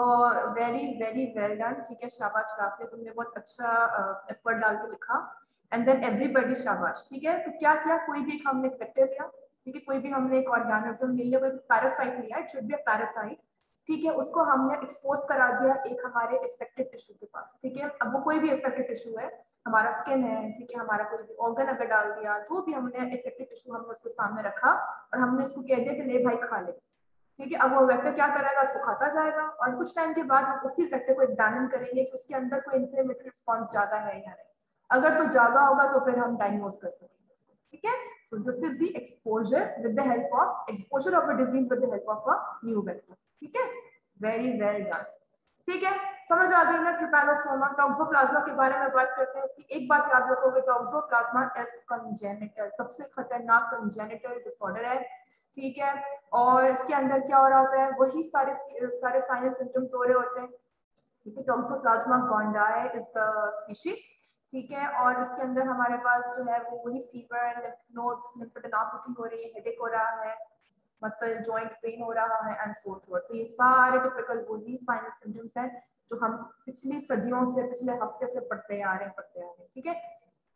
वेरी वेरी वेल डन, ठीक है, शाबाश राफिया, तुमने बहुत अच्छा एफर्ट डाल के लिखा. एंड देन एवरीबॉडी शाबाश, ठीक है. तो क्या क्या, कोई भी हमने एक वेक्टर लिया, ठीक है, कोई भी हमने एक ऑर्गेनिज्म ले लिया, कोई पैरासाइट लिया, it should be a parasite, ठीक है. उसको हमने एक्सपोज करा दिया एक हमारे इफेक्टेड टिश्यू के पास, ठीक है. अब वो कोई भी इफेक्टेड टिश्यू है, हमारा स्किन है, ठीक है, हमारा कोई भी ऑर्गन अगर डाल दिया, जो भी हमने इफेक्टेड टिश्यू हमने उसके सामने रखा और हमने उसको कह दिया कि ले भाई खा ले, ठीक है. अब वो वेक्टर क्या करेगा, उसको खाता जाएगा और कुछ टाइम के बाद हम उसी वेक्टर को एग्जामिन करेंगे कि उसके अंदर कोई इन्फ्लेमेटरी रिस्पॉन्स ज्यादा है या नहीं. अगर तो ज्यादा होगा तो फिर हम डायग्नोज कर सकेंगे उसको, ठीक है. So this is the exposure with the help of exposure of a disease with the help of a new vector, ठीक है. वेरी वेल डन, ठीक है. समझ आ गई ना ट्रिपैनोसोमा. टॉक्सोप्लाज्मा के बारे में बात करते हैं. इसकी एक बात याद रखोगे, टॉक्सोप्लाज्मा इज कंजेनिटल, सबसे खतरनाक कंजेनिटल डिसऑर्डर है, ठीक है. और इसके अंदर क्या हो रहा होता है, वही सारे सारे साइनस सिम्टम्स हो रहे होते हैं, ठीक है. टॉक्सोप्लाज्मा गोंडाई इज द स्पीशी, ठीक है. और इसके अंदर हमारे पास जो है वो वही फीवर, लिम्फ नोड्स, लिम्फेडेनोपैथी हो रही है, हेडेक हो रहा है, मसल जॉइंट पेन हो रहा है एंड सो थ्रोट। तो ये सारे टिपिकल वही साइन सिम्टम्स हैं जो हम पिछली सदियों से, पिछले हफ्ते से पढ़ते आ रहे हैं। ठीक है।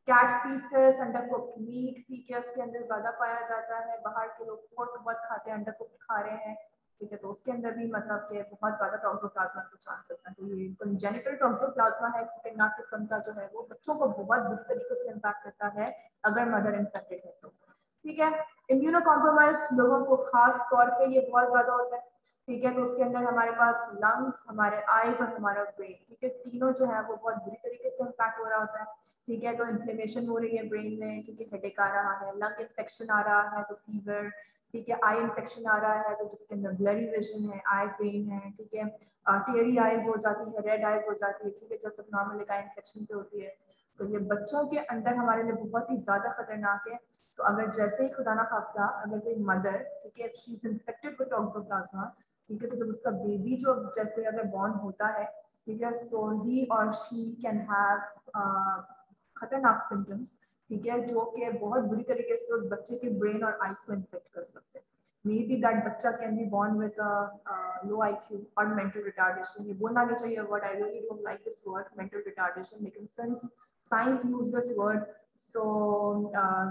Cat faeces, under cooked meat, ठीक है, उसके अंदर ज्यादा पाया जाता है। बाहर के लोग पोर्क बहुत खाते हैं, अंडर कुक्ड खा रहे हैं, ठीक है, तो उसके अंदर भी मतलब कि बहुत ज्यादा टॉक्सोप्लाज्मा के चांसेस हैं। तो ये कंजेनिटल टॉक्सोप्लाज्मा है, खतरनाक किस्म का जो है वो बच्चों को बहुत बुरी तरीके से इम्पैक्ट करता है अगर मदर इन्फेक्टेड है तो। ठीक है। इम्यूनो कॉम्प्रोमाइज्ड लोगों को खास तौर पे ये बहुत ज्यादा होता है। ठीक है, तो उसके अंदर हमारे पास लंग्स, हमारे आईज और हमारा ब्रेन, ठीक है, तीनों जो है वो बहुत बुरी तरीके से इम्पैक्ट हो रहा होता है। ठीक है, तो इन्फ्लेमेशन हो रही है ब्रेन में, ठीक है, हेडेक आ रहा है, लंग इन्फेक्शन आ रहा है तो फीवर, ठीक है, आई इन्फेक्शन आ रहा है तो जिसके अंदर ब्लरी विजन है, आई पेन है, ठीक है, टेरी आईज हो जाती है, रेड आईज हो जाती है, ठीक है, जो सब नॉर्मल एक आई इन्फेक्शन पे होती है। तो ये बच्चों के अंदर हमारे लिए बहुत ही ज्यादा खतरनाक है। तो अगर जैसे ही खुदा ना खास्ता अगर कोई मदर, ठीक है, she is infected with toxoplasma, ठीक है, तो जब उसका बेबी जो जैसे अगर बॉर्न होता है, ठीक है, सो ही और शी कैन हैव खतरनाक सिम्टम्स, ठीक है, जो कि बहुत बुरी तरीके से उस बच्चे के ब्रेन और आइज को इन्फेक्ट कर सकते हैं। मे बी दैट बच्चा can be born with low IQ और मेंटल रिटार्डेशन। ये बोलना नहीं चाहिए word, I really don't like this word mental retardation, लेकिन since science use this word, so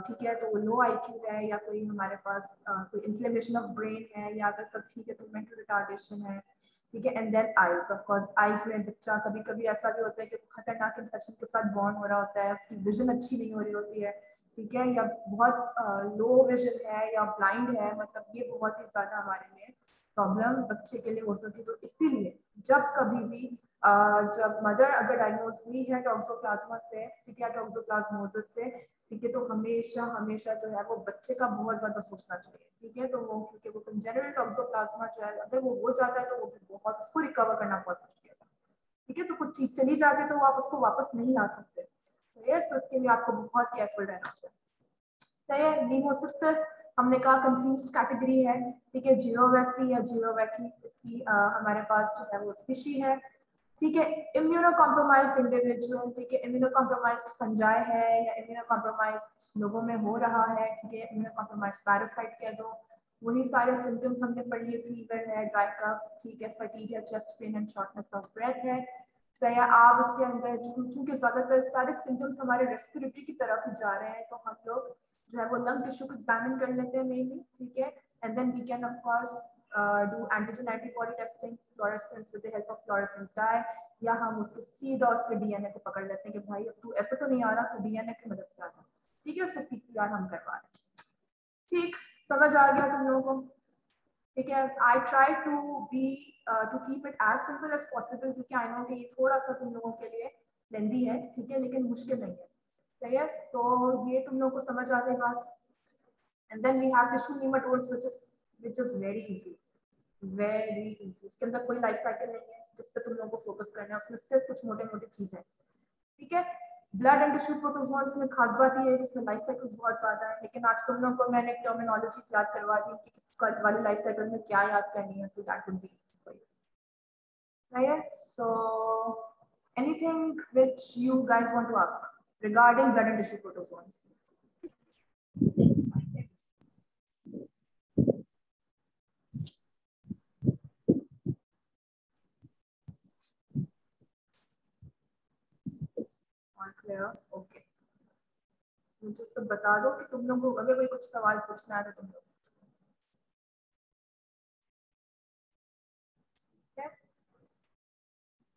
ठीक है, तो लो IQ है या कोई हमारे पास कोई इन्फ्लेमेशन ऑफ ब्रेन है या अगर सब ठीक है तो मेंटल रिटार्डेशन है, ठीक है। And then eyes, of course eyes में बच्चा कभी कभी ऐसा भी होता है कि खतरनाक इन्फेक्शन के साथ बॉर्न हो रहा होता है, उसकी विजन अच्छी नहीं हो रही होती है, ठीक है, या बहुत लो विजन है या ब्लाइंड है, मतलब ये बहुत ही ज्यादा हमारे लिए प्रॉब्लम बच्चे के लिए हो सकती है। तो इसीलिए जब कभी भी जब मदर अगर डायग्नोज हुई है टॉक्सोप्लाज्मा से, ठीक है, टॉक्सोप्लाज्मोसिस से, ठीक है, तो हमेशा हमेशा जो है वो बच्चे का बहुत ज्यादा सोचना चाहिए। ठीक है, तो वो क्योंकि वो कंजेनिटल टॉक्सोप्लाज्मा जो है अगर वो हो जाता है तो वो बहुत उसको रिकवर करना बहुत मुश्किल है। ठीक है, तो कुछ चीज चली जाती है तो आप उसको वापस नहीं ला सकते, तो यस, उसके लिए आपको बहुत केयरफुल रहना चाहिए। तो नीमोसिस्टस हमने कहा कंफ्यूज्ड कैटेगरी है, ठीक है, जियोवैसी या जियोवैकी इसकी हमारे पास जो है वो स्पीशी है। ठीक है, इम्यूनो कॉम्प्रोमाइज्ड इंडिविजुअल, ठीक है, इम्यूनो कॉम्प्रोमाइज्ड फंजाई है या इम्यूनो कॉम्प्रोमाइज्ड लोगों में हो रहा है, ठीक है, इम्यूनो कॉम्प्रोमाइज्ड पैरासाइट कह दो। वही सारे सिम्टम्स हमने पढ़ लिए, फीवर है, ड्राई कफ, ठीक है, फटीग है, chest pain and shortness of breath है। सही है, आप इसके अंदर क्योंकि ज्यादातर सारे सिम्टम्स हमारे रेस्पिरेटरी की तरफ जा रहे हैं तो हम लोग जो है वो लंग टिश्यू को एग्जामिन कर लेते हैं मेनली, ठीक है, and then we can of course do antigen antibody testing, fluorescence with the help of fluorescence dye, या हम उसके सीधा उसके DNA को पकड़ लेते हैं कि भाई अब तू ऐसे तो नहीं आ रहा, तो DNA की मदद से आता है, ठीक है, उससे PCR हम करवा रहे हैं। ठीक, समझ आ गया तुम लोगों को? ठीक है, I try to be to keep it as simple as possible, क्योंकि आई नो कि ये थोड़ा सा तुम लोगों के लिए लेंदी है, ठीक है, लेकिन मुश्किल नहीं है। सही है, सो ये तुम लोगों को समझ आ गई बात। And then we have tissue nematodes which is very easy, very easy. इसके अंदर कोई लाइफ साइकिल नहीं है जिस पे तुम लोगों को फोकस करना है, उसमें सिर्फ कुछ मोटे मोटे चीजें, ठीक है। ब्लड एंड टिश्यू प्रोटोजोन्स में खास बात ये है कि इसमें लाइफ साइकिल्स बहुत ज्यादा है, लेकिन आज तुम लोगों को मैंने टर्मिनोलॉजी याद करवा दी कि किस वाली लाइफ साइकिल में क्या याद करनी है, so that would B right. So anything which you guys want to ask regarding blood and tissue protozoans? All clear? Okay. मुझे सब बता दो कि तुम लोगों को अगर कोई कुछ सवाल पूछना है तो तुम लोग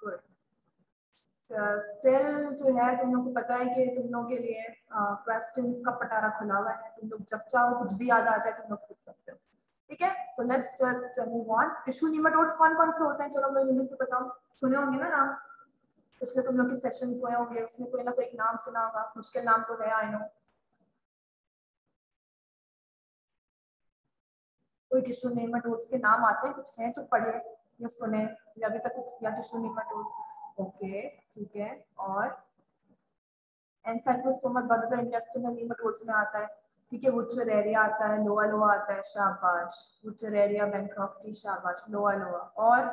गुड। स्टिल जो है तुम लोग को पता है कि तुम लोगों के लिए क्वेश्चंस का पटारा खुला हुआ है, तुम लोग जब चाहो कुछ भी याद आ जाए तुम लोग पूछ सकते हो, ठीक है। So let's just move on. Tissue nematodes कौन कौन से होते हैं, चलो मैं जल्दी से बताऊं। सुने होंगे ना नाम, पिछले तुम लोग के सेशंस हुए होंगे, उसमें कोई ना कोई एक नाम सुना होगा, मुश्किल नाम तो है, आई नो। कोई टिश्यू नेमाटोड्स के नाम आते हैं, कुछ हैं जो पढ़े या सुने या अभी तक कुछ या टिश्यू नेमाटोड्स? ओके, ठीक है। और एनसाइक्लोस्टोमा ज्यादातर इंटेस्टिनल नेमाटोड्स में आता है, ठीक है। वुचरेरिया आता है, लोआ लोआ आता है, शाबाश। वुचरेरिया, बैंक्रॉफ्टी, शाबाश, लोआ लोआ। और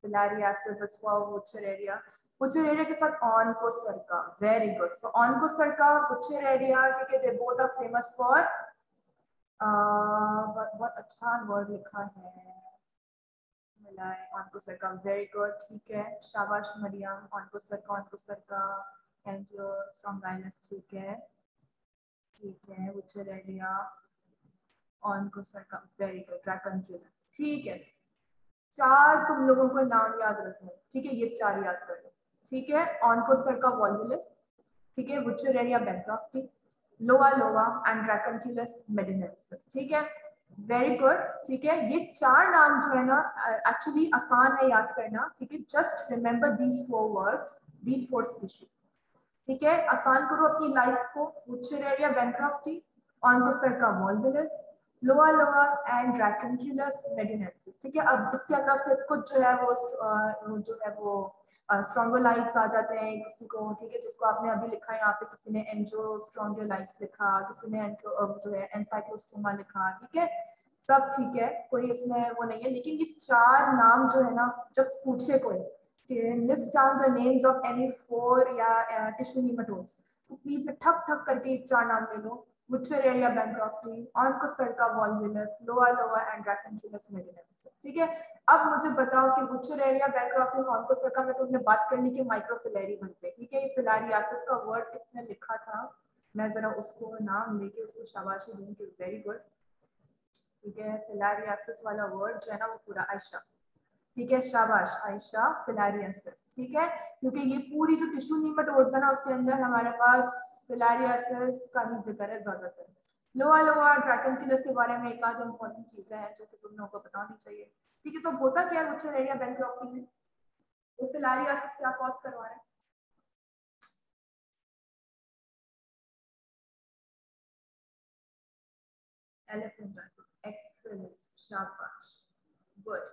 फिलारियासिस, वुचरेरिया। वुचरेरिया के साथ onchocerca, very good. So onchocerca, wuchereria, ठीक है, they both are famous for बहुत बहुत अच्छा वर्ड लिखा है, मिलाए onchocerca, very good, ठीक है, शाबाश Mariam, onchocerca, angiostrongylus, ठीक है, wuchereria, onchocerca, very good, dracunculus, ठीक है। चार तुम लोगों को नाम याद रखना है, ठीक है, ये चार याद कर लो, ठीक है, ऑनको सर का वॉल्वुलस, ठीक है, वुचरेरिया बैंक्रॉफ्टी, लोआ लोआ एंड ड्रैकनक्यूलस मेडिनेंसिस, ठीक है, वेरी गुड, ठीक है। ये चार नाम जो है ना एक्चुअली आसान है याद करना, ठीक है, just remember these four words, these four species, ठीक है, आसान करो अपनी लाइफ को, वुचरेरिया बैंक्रॉफ्टी, ऑनकोसर का वॉल्वुलस, लोआ लोआ एंड ड्रैकनक्यूलस मेडिनेंसिस, ठीक है। अब इसके अंदर से कुछ जो है वो स्ट्रोंगोलाइट्स आ जाते हैं किसी को, ठीक है, जिसको आपने अभी लिखा है यहाँ पे, किसी ने एंजियोस्ट्रोंगोलाइट्स लिखा, किसी ने जो है एनसाइक्लोस्टोमा लिखा, ठीक है, सब ठीक है, कोई इसमें वो नहीं है, लेकिन ये चार नाम जो है ना, जब पूछे कोई list down the names of any four या tissue nematodes, तो प्लीज ठप ठप करके चार नाम ले लो, वुचरेरिया बैंक्रॉफ्टी, ऑनकोसर्का वॉल्वुलस, लोआ लोआ एंड ड्रैकनक्यूलस मेडिनेंसिस, ठीक है। अब मुझे बताओ कि वुचरेरिया बैंक्रॉफ्टी और ऑनकोसर्का में तो हमने बात करनी कि माइक्रोफिलेरी बनते हैं, ठीक है, ये फिलारियासिस का वर्ड किसने लिखा था, मैं जरा उसको नाम लेके उसको शाबाशी दूंगी, वेरी गुड, ठीक है, फिलारियासिस वाला वर्ड जो है ना वो पूरा आयशा, ठीक है, शाबाश आयशा, फिलारियासिस, ठीक है, क्योंकि ये पूरी जो टिश्यू नीमेटोड्स है ना उसके अंदर हमारे पास फिलारियासिस का ही जिक्र है ज्यादातर। लोआ लोआ ड्रैकनक्यूलस के बारे में एक आध इंपॉर्टेंट चीजें हैं जो कि तुम लोगों को पता होनी चाहिए, ठीक है। तो होता क्या है वुचरेरिया बैंक्रॉफ्टी में, वो फिलारियासिस क्या कॉज करवा रहा है, एलिफेंटाइटिस, एक्सीलेंट, शाबाश, गुड,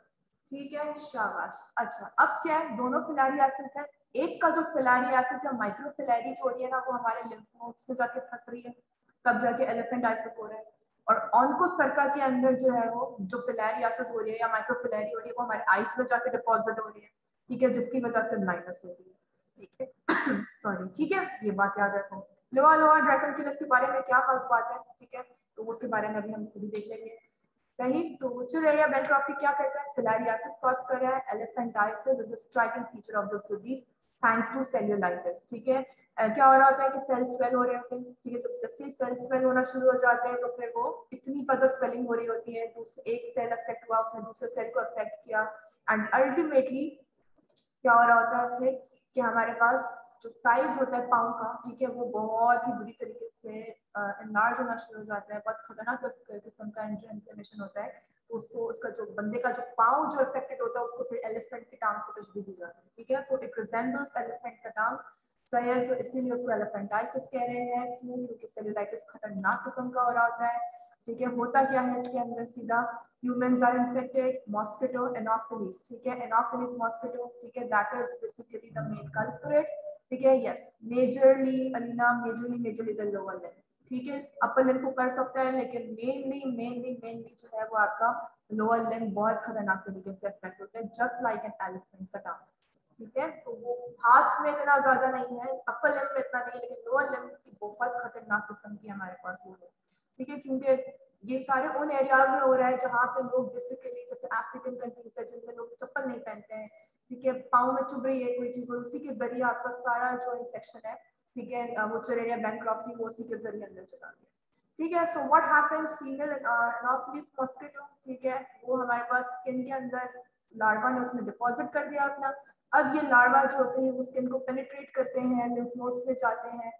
ठीक है, शाबाश। अच्छा अब क्या है, दोनों फिलारियासिस है, एक का जो फिलारियासिस या माइक्रोफिलैरी जो हो रही है ना वो हमारे लिम्फ नोड्स में जाके फंस रही है, तब जाके एलिफेंटाइटिस हो रहा है, और ऑनकोसर्का के अंदर जो है वो जो फिलारियासिस हो रही है या माइक्रोफिलैरी हो रही है वो हमारे आईज में जाके डिपॉजिट हो रही है, ठीक है, जिसकी वजह से ब्लाइंडनेस हो रही है, ठीक है, सॉरी, ठीक है, ये बात याद रखो। लोआ लोआ ड्रैकनक्यूलस के बारे में क्या खास बात है, ठीक है, तो उसके बारे में भी हम खुद ही देख लेंगे। सही, तो वुचरेरिया बैंक्रॉफ्टी क्या करता है, फिलारियासिस कॉज कर रहा है, elephantiasis is the striking feature of this disease thanks to cellulitis, ठीक है। क्या हो रहा होता है कि सेल स्वेल हो रहे होते हैं, ठीक है, जब जैसे सेल स्वेल होना शुरू हो जाते हैं तो फिर वो इतनी ज्यादा स्वेलिंग हो रही होती है, एक सेल अफेक्ट हुआ उसने दूसरे सेल को अफेक्ट किया, एंड अल्टीमेटली क्या हो रहा होता है फिर कि हमारे पास जो साइज होता है पाँव का, ठीक है, वो बहुत ही बुरी तरीके से एनलार्ज होना शुरू हो जाता है, बहुत खतरनाक किस्म का इन्फ्लेमेशन होता है, तो उसको उसका जो बंदे का जो पाँव जो अफेक्टेड होता है उसको फिर एलिफेंट की टांग से तशबीह दी जाती है, ठीक है, सो इट रिजेंबल्स एलिफेंट का टांग, सही है, सो इसीलिए उसको एलिफेंटाइटिस कह रहे हैं, क्यों, क्योंकि सेल्यूलाइटिस खतरनाक किस्म का हो रहा होता है, ठीक है। होता क्या है इसके अंदर सीधा, humans are infected, mosquito anopheles, ठीक है, anopheles mosquito, ठीक है, that is basically the main culprit, ठीक है, yes, majorly the lower limb, ठीक है, अपर लिम्ब को कर सकता है लेकिन मेनली जो है वो आपका लोअर लिम्ब बहुत खतरनाक तरीके से अफेक्ट होता है, जस्ट लाइक एन एलिफेंट का टांग, ठीक है, तो वो हाथ में इतना ज्यादा नहीं है, अपर लिम्ब में इतना नहीं है, लेकिन लोअर लिम्ब की बहुत खतरनाक किस्म की हमारे पास वो है, ठीक है, क्योंकि ये सारे उन एरियाज में हो रहा है जहाँ पे लोग बेसिकली जैसे अफ्रीकन कंट्रीज है जिनमें लोग चप्पल नहीं पहनते हैं, ठीक है, पाँव में चुभ रही है कोई चीज और उसी के जरिए आपका सारा जो इन्फेक्शन है, ठीक है, वो वुचरेरिया बैंक्रॉफ्टी वो उसी के जरिए अंदर चला गया, ठीक है। So what happens, female Anopheles mosquito, ठीक है, वो हमारे पास स्किन के अंदर लार्वा ने उसने डिपॉजिट कर दिया अपना, अब ये लार्वा जो होते हैं वो स्किन को पेनिट्रेट करते हैं, लिम्फ नोड्स में जाते हैं,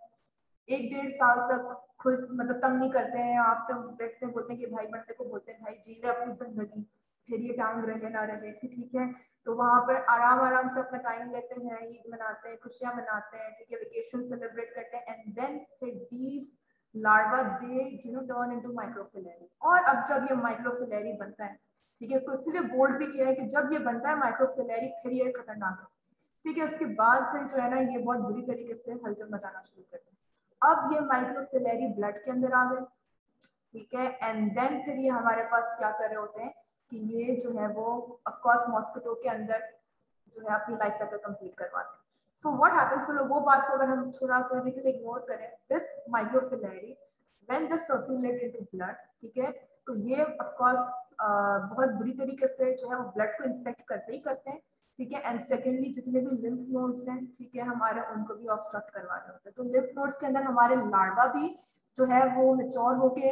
एक डेढ़ साल तक खुश मतलब तंग नहीं करते हैं, आप तो देखते हैं बोलते हैं कि भाई बंदे को बोलते हैं भाई जी ले अपनी जिंदगी, फिर ये टांग रहे ना रहे, ठीक है, तो वहां पर आराम आराम से अपना टाइम लेते हैं, ईद मनाते हैं, खुशियां मनाते हैं, ठीक है, वेकेशन सेलिब्रेट करते हैं, एंड देन फिर these larva they turn into microfilariae, और अब जब ये माइक्रोफिलेरी बनता है, ठीक है, इसको इसीलिए बोल्ड भी किया है कि जब ये बनता है माइक्रोफिलेरी फिर ये खतरनाक है, ठीक है, उसके बाद फिर जो है ना ये बहुत बुरी तरीके से हलचल मचाना शुरू करते हैं, अब ये माइक्रोफिलेरी ब्लड के अंदर आ गए, ठीक है, एंड देन फिर ये हमारे पास क्या कर रहे होते हैं कि ये जो है वो ऑफ कोर्स मॉस्किटो के अंदर जो है अपनी लाइफ साइकिल कंप्लीट करवाते हैं। सो व्हाट हैपेंस, तो वो बात को अगर हम थोड़ा थोड़ी देर के लिए इग्नोर करें, this microfilariae when this circulate into blood, ठीक है। तो ये ऑफकोर्स बहुत बुरी तरीके से जो है वो ब्लड को इन्फेक्ट करते ही करते हैं, ठीक है। एंड सेकेंडली जितने भी लिम्फ नोड्स हैं, ठीक है, हमारे उनको भी ऑब्स्ट्रक्ट करवा रहे होते हैं। तो लिम्फ नोड्स के अंदर हमारे लार्वा भी जो है वो मैच्योर होके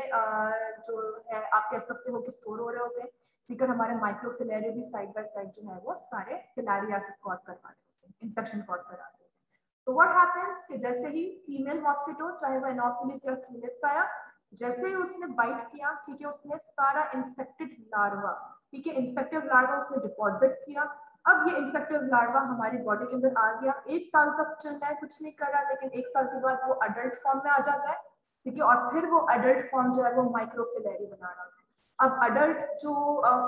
जो है आप कह सकते हो कि स्टोर हो रहे होते हैं, ठीक है। हमारे माइक्रोफिलेरिया भी साइड बाय साइड जो है वो सारे फिलारियासिस कॉज करवा रहे होते हैं, इन्फेक्शन कॉज करा रहे होते हैं। तो व्हाट हैपेंस कि जैसे ही फीमेल मॉस्किटो चाहे वो एनोफिलिस या क्यूलिक्स आया, जैसे ही उसने बाइट किया, ठीक है, उसने सारा इन्फेक्टेड लार्वा, ठीक है, इन्फेक्टिव लार्वा उसने डिपॉजिट किया। अब ये इन्फेक्टिव लार्वा हमारी बॉडी के अंदर आ गया, 1 साल तक चल रहा है, कुछ नहीं कर रहा, लेकिन 1 साल के बाद वो अडल्ट फॉर्म में आ जाता है, ठीक है। और फिर वो अडल्ट फॉर्म जो है वो माइक्रोफिलेरी बना रहा है। अब अडल्ट जो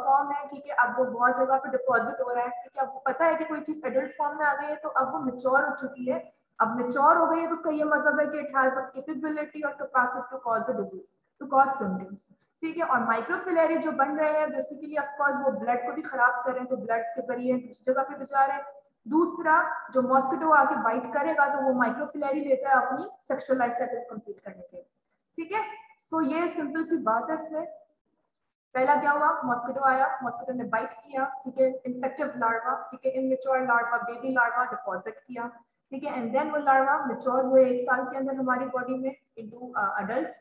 फॉर्म है, ठीक है, अब वो बहुत जगह पे डिपॉजिट हो रहा है, ठीक है। अब पता है कि कोई चीज एडल्ट फॉर्म में आ गई है, तो अब वो मेच्योर हो चुकी है। अब मेच्योर हो गई है तो उसका ये मतलब है कि इट हैज अ कैपेबिलिटी और capacity to cause a disease, to cause symptoms, ठीक है। और माइक्रोफिलेरी जो बन रहे हैं बेसिकली ऑफकोर्स वो ब्लड को भी खराब कर रहे हैं, तो ब्लड के जरिए दूसरी जगह पे भिजा रहे हैं। दूसरा, जो मॉस्किटो आके बाइट करेगा तो वो माइक्रोफिलेरी लेता है अपनी सेक्सुअल लाइफ साइकिल कंप्लीट करने के, ठीक है। सो ये सिंपल सी बात है इसमें। पहला क्या हुआ, मॉस्किटो आया, मॉस्किटो ने बाइट किया, ठीक है, इन्फेक्टिव लार्वा, ठीक है, immature larva, baby larva deposit किया, ठीक है। एंड देन वो लार्वा मेच्योर हुए 1 साल के अंदर हमारी बॉडी में इनटू अडल्ट,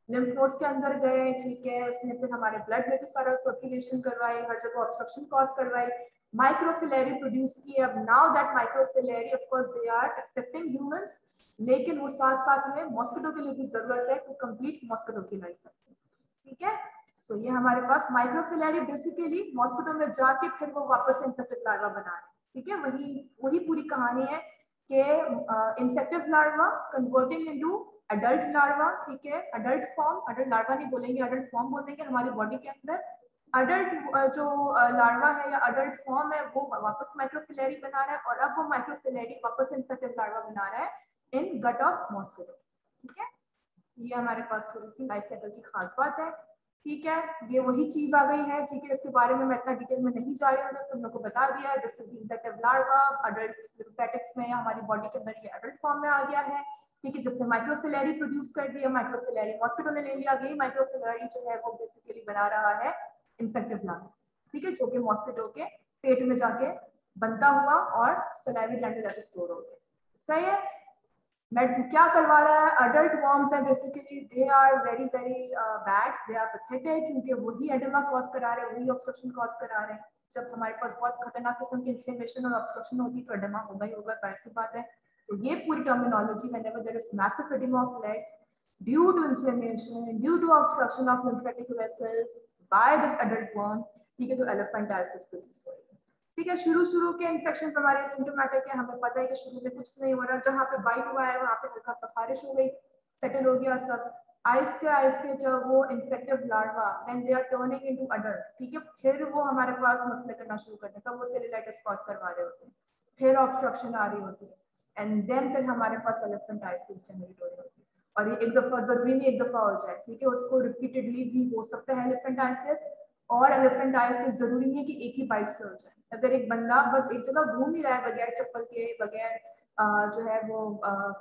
लिम्फ नोड्स के अंदर गए, ठीक है। उसने फिर हमारे ब्लड में भी सारा सर्कुलेशन करवाई, हर जगह ऑब्स्ट्रक्शन कॉज करवाई, माइक्रोफिलेरी प्रोड्यूस की। अब now that microfilariae of course they are affecting humans, लेकिन वो साथ साथ में मॉस्किटो के लिए भी जरूरत है टू कंप्लीट मॉस्किटो की लाइफ साइकिल, ठीक है। सो ये हमारे पास माइक्रोफिलेरी बेसिकली मॉस्किटो में जाके फिर वो वापस इन्फेक्टिव लार्वा बना रहे हैं, ठीक है। वही वही पूरी कहानी है कि infective larva converting into adult larva, ठीक है, अडल्ट फॉर्म, अडल्ट लार्वा नहीं बोलेंगे, अडल्ट फॉर्म बोलेंगे हमारी बॉडी के अंदर। अडल्ट जो लार्वा है या अडल्ट फॉर्म है वो वापस माइक्रोफिलेरी बना रहा है, और अब वो माइक्रोफिलेरी वापस इन्फेक्टिव लार्वा बना रहा है इन गट ऑफ मॉस्किटो, ठीक है। ये हमारे पास थोड़ी सी लाइफ साइकिल की खास बात है, ठीक है। ये वही चीज आ गई है, ठीक है। इसके बारे में मैं इतना डिटेल में नहीं जा रही हूँ, तुम लोग को बता दिया है। This is infective larva adult lymphatics में हमारी बॉडी के अंदर ये अडल्ट फॉर्म में आ गया है, ठीक है, जिसने माइक्रोफिलेरी प्रोड्यूस कर दिया, माइक्रोफिलेरी मॉस्किटो ने ले लिया, ये माइक्रोफिलेरी जो है वो बेसिकली बना रहा है इन्फेक्टिव लार्वा, ठीक है, जो कि मॉस्किटो के पेट में जाके बनता हुआ और सलाइवरी ग्लैंड में जाके स्टोर हो गया, सही है। क्या करवा रहा है, अडल्ट वॉर्म्स है basically, they are very very bad, they are pathetic, क्योंकि वही एडेमा कॉज करा रहे हैं, वही ऑब्स्ट्रक्शन कॉज करा रहे हैं। जब हमारे पास बहुत खतरनाक किस्म की इन्फ्लेमेशन और ऑब्स्ट्रक्शन होती है तो एडेमा होगा ही होगा, जाहिर सी बात है। तो ये पूरी terminology whenever there is massive edema of legs due to inflammation, due to obstruction of lymphatic vessels by this adult worm, ठीक है, तो एलेफेंटाइसिस प्रोड्यूस हो रही है, ठीक है। शुरू के इन्फेक्शन हमारे सिम्टोमेटिक है, हमें पता है कि शुरू में कुछ नहीं हो रहा, जहाँ पे बाइट हुआ है वहाँ पे हल्का सा खारिश हो गई, सेटल हो गया सब। आहिस्ते जब वो infective larva when they are turning into adult, ठीक है, फिर वो हमारे पास मसले करना शुरू करते हैं, तब वो सेलुलाइटिस कॉज करवा रहे होते हैं, फिर ऑब्स्ट्रक्शन आ रही होती है, एंड देन फिर हमारे पास एलेफेंटाइसिस जनरेट हो रही होती है। और ये एक दफा जरूरी नहीं एक दफा हो जाए, ठीक है, उसको रिपीटेडली भी हो सकता है एलेफेंटाइसिस। और एलेफेंटाइसिस जरूरी नहीं है कि एक ही बाइट से हो जाए। अगर एक बंदा बस एक जगह घूम ही रहा है बगैर चप्पल के, बगैर जो है वो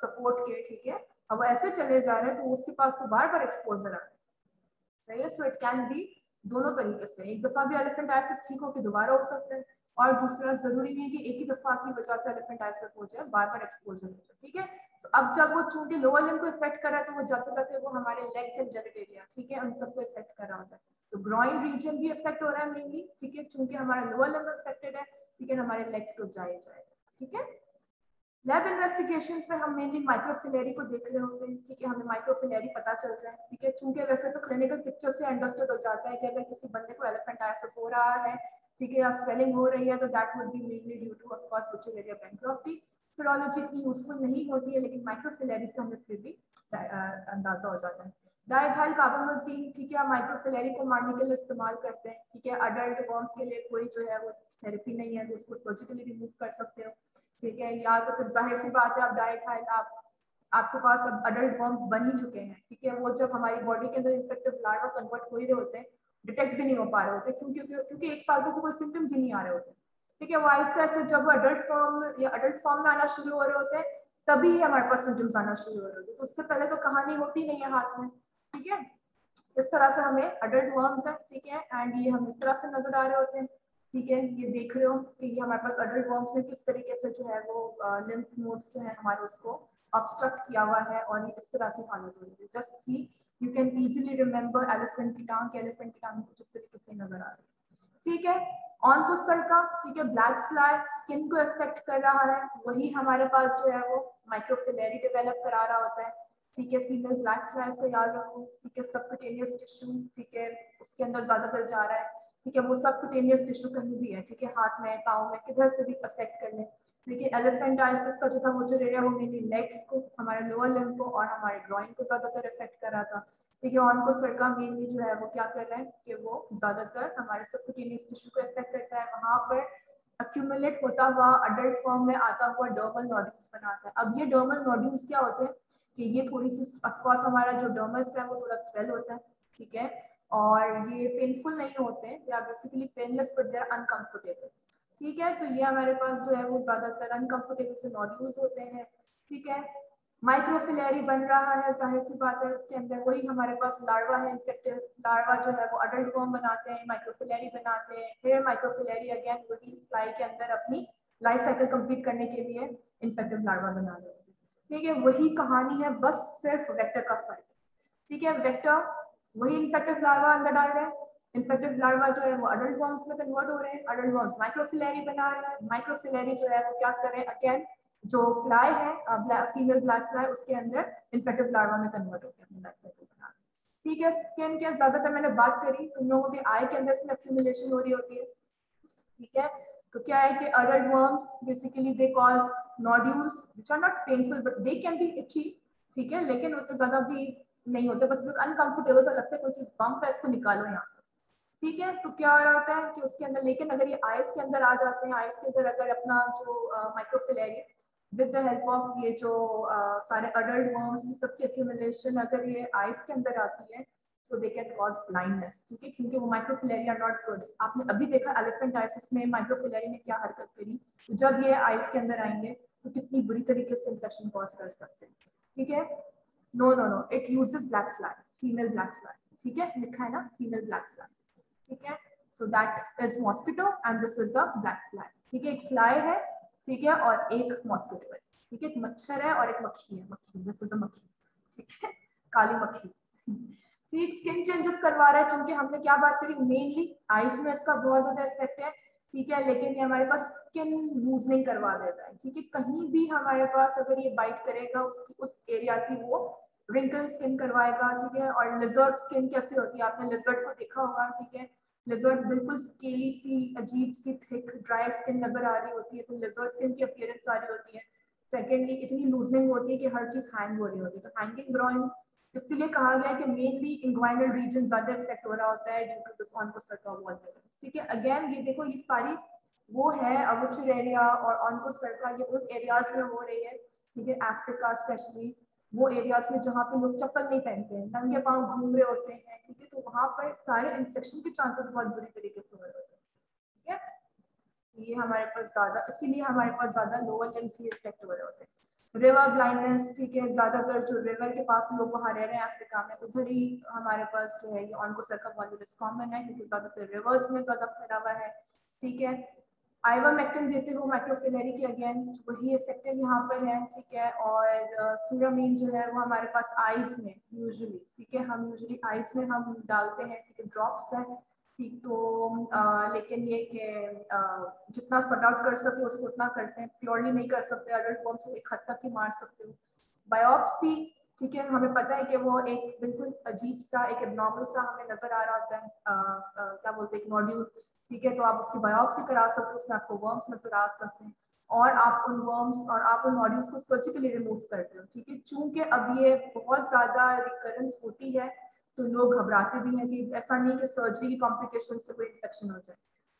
सपोर्ट के, ठीक है, अब वो ऐसे चले जा रहे हैं तो उसके पास तो बार बार एक्सपोजर आ रहा है। सो इट कैन बी दोनों तरीके से, एक दफा भी एलिफेंटाइसिस ठीक होकर दोबारा हो सकता है, और दूसरा जरूरी नहीं है कि एक ही दफा की वजह से एलिफेंटाइसिस हो जाए, बार बार एक्सपोजर हो जाए, ठीक है। so, अब जब वो चूंकि लोअर लिम्ब को इफेक्ट कर रहा है तो वो जाते जाते वो हमारे लेग्स एंड जेनिटलिया, ठीक है, उन सबको इफेक्ट कर रहा होता है। तो ग्रॉइन रीजन भी इफेक्ट हो रहा है मेनली, ठीक है, चूंकि हमारा लोअर लिम्ब इफेक्टेड है, ठीक है, हमारे लेग्स को जाएगा, ठीक है। लैब इन्वेस्टिगेशंस में हम मेनली माइक्रोफिलेरी को देख रहे होते हैं, ठीक है, हमें माइक्रोफिलेरी पता चल जाए, ठीक है, चूंकि वैसे तो क्लिनिकल पिक्चर से अंडरस्टूड हो जाता है कि अगर किसी बंदे को एलिफेंटाइसिस हो रहा है, ठीक है, या स्वेलिंग हो रही है, तो that would be mainly due to of course Wuchereria bancrofti. फिरोलॉजी इतनी यूजफुल नहीं होती है, लेकिन माइक्रोफिलेरी से हमें फिर भी अंदाजा हो जाता है। डाइथाइल कार्बोमेज़ीन, ठीक है, माइक्रोफिलेरी को मारने के लिए इस्तेमाल करते हैं, ठीक है, अडल्ट वर्म्स के लिए कोई जो है वो थेरेपी नहीं है, जिसको सर्जिकली रिमूव कर सकते हो, ठीक है, या तो फिर जाहिर सी बात है आप डाइथाइल आपके पास अब अडल्ट वर्म्स बन ही चुके हैं, ठीक है, वो जब हमारी बॉडी के अंदर इन्फेक्टिव लार्वा कन्वर्ट हो ही रहे होते हैं, डिटेक्ट भी नहीं हो पा रहे होते, क्योंकि 1 साल तक तो कोई सिम्टम्स ही नहीं आ रहे होते, ठीक है। वो आहिस्ता से जब वो अडल्ट फॉर्म में आना शुरू हो रहे होते हैं तभी हमारे पास सिम्टम्स आना शुरू हो रहे होते हैं, तो उससे पहले तो कहानी होती नहीं है हाथ में, ठीक है। इस तरह से हमें अडल्ट वर्म्स हैं, ठीक है, एंड ये हम इस तरह से नजर आ रहे होते हैं, ठीक है। ये देख रहे हो कि ये हमारे पास अडल्ट वर्म्स हैं, किस तरीके से जो है वो लिम्फ नोड्स जो है हमारे उसको ऑब्स्ट्रक्ट किया हुआ है और ये इस तरह की हालत हो रही है। Just see you can easily remember elephant की टांग, एलिफेंट की टांग कुछ इस तरीके से नजर आ रही है, ठीक है। ऑनकोसर का, ठीक है, ब्लैक फ्लाई स्किन को इफेक्ट कर रहा है, वही हमारे पास जो है वो माइक्रोफिलेरी डेवलप करा रहा होता है, ठीक है। फीमेल ब्लैक फ्लाई से याद रखो, ठीक है, सबक्यूटेनियस टिश्यू, ठीक है, उसके अंदर ज्यादातर जा रहा है, ठीक है। वो सबक्यूटेनियस टिश्यू कहीं भी है, ठीक है, हाथ में, पाँव में, किधर से भी अफेक्ट कर ले। देखिए एलिफेंटाइसिस का जो था वो जो एरिया वो मेनली लेग्स को, हमारे लोअर लिम्ब को और हमारे ग्रॉइन को ज्यादातर इफेक्ट कर रहा था, ठीक है। ऑनकोसर का मेनली जो है वो क्या कर रहा है कि वो ज्यादातर हमारे सबक्यूटेनियस टिश्यू को इफेक्ट करता है, वहां पर अक्यूमुलेट होता हुआ अडल्ट फॉर्म में आता हुआ डर्मल नोड्यूल्स बनाता है। अब ये डर्मल नोड्यूल्स क्या होते हैं कि ये थोड़ी सी ऑफकोर्स हमारा जो डर्मस है वो थोड़ा स्वेल होता है, ठीक है, और ये पेनफुल नहीं होते हैं, they are basically painless but they are uncomfortable, ठीक है। तो ये हमारे पास जो है वो ज्यादातर अनकंफर्टेबल से नोड्यूल्स होते हैं, ठीक है। माइक्रोफिलेरी बन रहा है, जाहिर सी बात है, इसके अंदर वही हमारे पास लार्वा है, इन्फेक्टिव लार्वा जो है वो अडल्ट फॉर्म बनाते हैं, माइक्रोफिलेरी बनाते हैं, फिर माइक्रोफिलेरी अगेन वही फ्लाई के अंदर अपनी लाइफ साइकिल कंप्लीट करने के लिए इन्फेक्टिव लार्वा बना रहे होते हैं, ठीक है। वही कहानी है, बस सिर्फ वेक्टर का फर्क, ठीक है। वेक्टर वही इन्फेक्टिव लार्वा अंदर डाल रहे हैं, इन्फेक्टिव लार्वा जो है वो अडल्ट वर्म्स में कन्वर्ट हो रहे हैं, अडल्ट वर्म्स माइक्रोफिलेरी बना रहे हैं, माइक्रोफिलेरी जो है वो क्या कर रहे हैं, अगेन जो फ्लाई है फीमेल ब्लैक फ्लाई उसके अंदर इन्फेक्टिव लार्वा में कन्वर्ट होकर अपनी लाइफ साइकिल बना रहे हैं, ठीक है। स्किन के ज्यादातर मैंने बात करी, तुम लोगों के आई के अंदर इसमें एक्यूमुलेशन हो रही होती है, ठीक है। तो क्या है कि adult worms basically they cause nodules which are not painful but they can be itchy, ठीक है, लेकिन उतने ज्यादा भी नहीं होते, बस अनकंफर्टेबल सा लगता है, कोई चीज बम्प है इसको निकालो यहाँ से, ठीक है। तो क्या हो रहा होता है कि उसके अंदर, लेकिन अगर ये आइस के अंदर आ जाते हैं, आइस के अंदर अगर अपना जो माइक्रोफिलेरी विद द हेल्प ऑफ ये जो सारे अडल्ट वर्म्स की सबकी एक्यूमुलेशन अगर ये आइस के अंदर आती है so they can cause blindness, ठीक है, क्योंकि वो माइक्रोफिलेरी आर नॉट गुड। आपने अभी देखा एलिफेंटाइसिस में माइक्रोफिलेरी ने क्या हरकत करी, तो जब ये आइस के अंदर आएंगे तो कितनी बुरी तरीके से इन्फेक्शन कॉज कर सकते हैं, ठीक है। No no no, it uses black fly, female black fly, ठीक है, लिखा है ना फीमेल ब्लैक फ्लाई, ठीक है। So that is mosquito and this is a black fly, ठीक है। एक फ्लाई है, ठीक है, और एक मॉस्किटो है, ठीक है, एक मच्छर है और एक मक्खी है, मक्खी, दिस इज अ मक्खी, ठीक है, काली मक्खी, ठीक। स्किन चेंजेस करवा रहा है, चूंकि हमने क्या बात करी मेनली आइज में इसका बहुत ज्यादा इफेक्ट है, ठीक है, लेकिन ये हमारे पास स्किन लूजनिंग करवा देता है, ठीक है। कहीं भी हमारे पास अगर ये बाइट करेगा उसकी उस एरिया की वो रिंकल स्किन करवाएगा, ठीक है। और लिजर्ड स्किन कैसे होती है, आपने लिजर्ड को देखा होगा, ठीक है, लिजर्ड बिल्कुल स्केली सी अजीब सी थिक ड्राई स्किन नजर आ रही होती है, तो लिजर्ड स्किन की अपीयरेंस आ रही होती है। सेकेंडली इतनी लूजनिंग होती है कि हर चीज हैंग हो रही होती है, तो हैंगिंग ग्रोइंग इसलिए कहा गया कि मेनली इंग्वाइनल रीजन ज्यादा इफेक्ट हो रहा होता है ड्यू टू दिस ऑनकोसर्का वॉल बैलेंस, ठीक है। अगेन ये देखो ये सारी वो है अवुचर एरिया और ऑनकोसर्का, ये उन एरियाज में हो रही है, ठीक है, अफ्रीका स्पेशली वो एरियाज में जहाँ पे लोग चप्पल नहीं पहनते हैं, नंगे पांव घूम रहे होते हैं, ठीक है, तो वहां पर सारे इन्फेक्शन के चांसेस बहुत बुरी तरीके से हो रहे होते हैं, ठीक है। ये हमारे पास ज्यादा, इसीलिए हमारे पास ज्यादा लोअर लिम्स ही इफेक्ट हो रहे होते हैं। रिवर ब्लाइंडनेस, ठीक है, ज्यादातर जो रिवर के पास लोग वहाँ रह रहे हैं अफ्रीका में, उधर ही हमारे पास जो है ये ऑनकोसर्का वॉल्वुलस कॉमन है, क्योंकि ज्यादातर रिवर्स में ज्यादा फैला हुआ है, ठीक है। आइवरमेक्टिन देते हो माइक्रोफिलेरी के अगेंस्ट, वही इफेक्टिव यहाँ पर है, ठीक है। और सूरामीन जो है वो हमारे पास आइज में यूजुअली, ठीक है, हम यूजुअली आइज में हम डालते हैं, ठीक है, ड्रॉप्स है, ठीक। तो लेकिन ये कि जितना सॉर्ट आउट कर सकते हो उसको उतना करते हैं, प्योरली नहीं कर सकते, अडल्ट फॉर्म से एक हद तक ही मार सकते हो। बायोप्सी, ठीक है, हमें पता है कि वो एक बिल्कुल अजीब सा एक एबनॉर्मल सा हमें नजर आ रहा होता है, क्या बोलते हैं नोड्यूल, ठीक है, तो आप उसकी बायोप्सी करा सकते हो, उसमें आपको वर्म्स नजर आ सकते हैं और आप उन वर्म्स और आप उन नोड्यूल्स को सर्जिकली रिमूव करते हो, ठीक है। चूंकि अब ये बहुत ज्यादा रिकरेंस होती है तो लोग घबराते भी हैं कि ऐसा नहीं कि सर्जरी की कॉम्प्लिकेशन से कोई इन्फेक्शन हो जाए।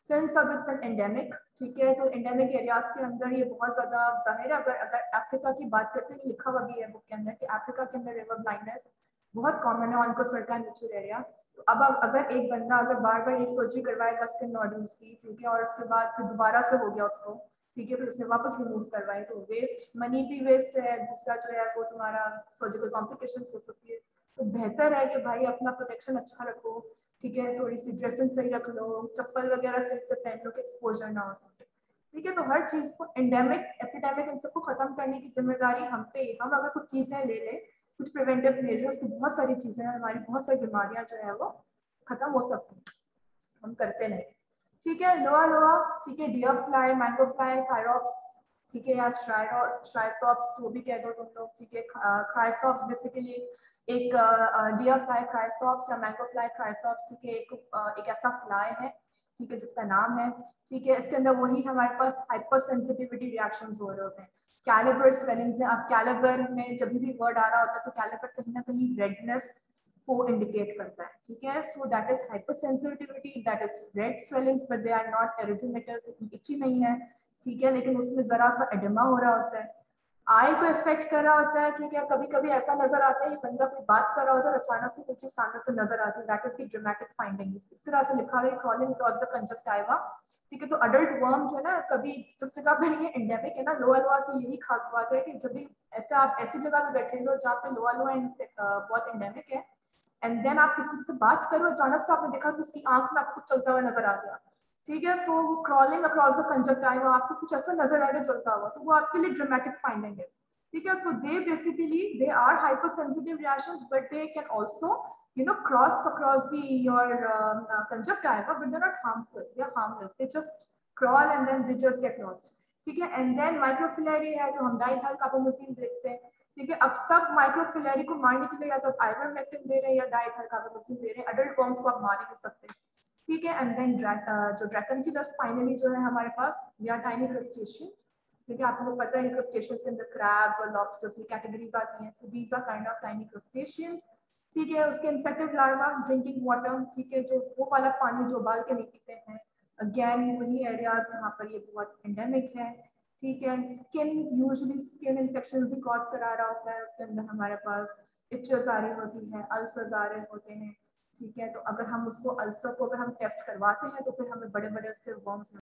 सिंस अब इट्स एन एंडेमिक, ठीक है, तो एंडेमिक एरियाज के अंदर ये बहुत ज्यादा जाहिर है, अगर अगर अफ्रीका की बात करते हैं, लिखा हुआ भी है बुक के अंदर कि अफ्रीका के अंदर रिवर ब्लाइंडनेस बहुत कॉमन है, ऑनकोसर्का एंड न्यूचुरल एरिया। तो अब अगर एक बंदा अगर बार बार एक सर्जरी करवाएगा स्किन नोड्यूल्स की, ठीक है, और उसके बाद फिर दोबारा से हो गया उसको, ठीक है, फिर उसने वापस रिमूव करवाए, तो वेस्ट मनी भी वेस्ट है, दूसरा जो है वो तुम्हारा सर्जिकल कॉम्प्लिकेशन हो सकती है, तो बेहतर है कि भाई अपना प्रोटेक्शन अच्छा रखो, ठीक है, थोड़ी सी ड्रेसिंग सही रख लो, चप्पल वगैरह सही से पहन लो कि एक्सपोजर ना हो सके, ठीक है। तो हर चीज को एंडेमिक एपिडेमिक इन सबको खत्म करने की जिम्मेदारी हम पे। हम अगर कुछ चीजें ले लें, कुछ प्रिवेंटिव मेजर्स, तो बहुत सारी चीजें हैं, हमारी बहुत सारी बीमारियां जो है वो खत्म हो सकती हैं, हम करते नहीं, ठीक है। लोआ लोआ, ठीक है, डियर फ्लाई, मैंगो फ्लाई, थायरॉप्स, ठीक है, या ट्राइसॉप्स जो भी कह दो तुम लोग, ठीक है। क्राइसॉप्स बेसिकली एक डियर फ्लाई क्राइसॉप्स या मैंगो फ्लाई क्राइसॉप्स, ठीक है, एक ऐसा फ्लाई है, ठीक है, जिसका नाम है, ठीक है। इसके अंदर वही हमारे पास हाइपर सेंसिटिविटी रिएक्शंस हो रहे होते हैं, कैलिबर स्वेलिंग्स है। अब कैलिबर में जब भी वर्ड आ रहा होता है तो कैलिबर कहीं ना कहीं रेडनेस को इंडिकेट करता है, ठीक है। So that is hyper sensitivity, that is red swellings, but they are not erythematous, itchy नहीं है, ठीक है, लेकिन उसमें जरा सा एडिमा हो रहा होता है, आई को इफेक्ट कर रहा होता है, ठीक है। कभी कभी ऐसा नजर आता है कि बंदा कोई बात कर रहा होता है और अचानक से कुछ चीज सामने से नजर आती है, that is the dramatic finding. इस तरह से लिखा है क्रॉलिंग अक्रॉस द कंजक्टिवा, ठीक है। तो अडल्ट वर्म जो है ना, कभी जिस जगह पर ये एंडेमिक है ना लोआ लोआ की, यही खास बात है कि जब भी ऐसे आप ऐसी जगह पे बैठे हो जहाँ पे लोआ लोआ बहुत एंडेमिक है, एंड देन आप किसी से बात करो, अचानक से आपने देखा कि उसकी आंख में आपको कुछ चलता हुआ नजर आ गया, ठीक है। सो वो क्रॉलिंग अक्रॉस द कंजक्टिवा, आपको कुछ ऐसा नजर आएगा चलता हुआ, तो वो आपके लिए ड्रामेटिक फाइंडिंग है, ठीक है। So they basically they are hyper sensitive reactions, but they can also cross across the your conjunctiva, but they're not harmful, they're harmless, they just crawl and then they just get lost, ठीक है। And then माइक्रोफिलरी है जो हम diethyl कार्बोमेसिन देखते हैं, ठीक है। अब सब माइक्रोफिलरी को मारने के लिए या तो आइवरमेक्टिन दे रहे हैं या डाइथाइल कार्बोमेसिन दे रहे हैं, अडल्ट वर्म्स को आप मार ही नहीं सकते, ठीक है। एंड देन जो ड्रैकेंटिलस फाइनली जो है हमारे पास, या टाइनी क्रस्टेशियंस, ठीक है। आपको पता है क्रस्टेशियंस के अंदर क्रैब्स और लॉबस्टर्स की कैटेगरीज आती हैं, so these are kind of tiny crustaceans, ठीक है। उसके इन्फेक्टेड लार्वा, ड्रिंकिंग वाटर, ठीक है, जो वो वाला पानी जो उबाल के नहीं पीते हैं, अगेन वही एरियाज जहाँ पर ये बहुत एंडेमिक है, ठीक है। स्किन, यूजुअली स्किन इन्फेक्शन भी कॉज करा रहा होता है, उसके अंदर हमारे पास इचेस आ रही होती है, अल्सर्स आ रहे होते हैं, ठीक है। तो अगर हम उसको अल्सर को अगर हम टेस्ट करवाते हैं तो फिर हमें बड़े बड़े उससे वर्म्स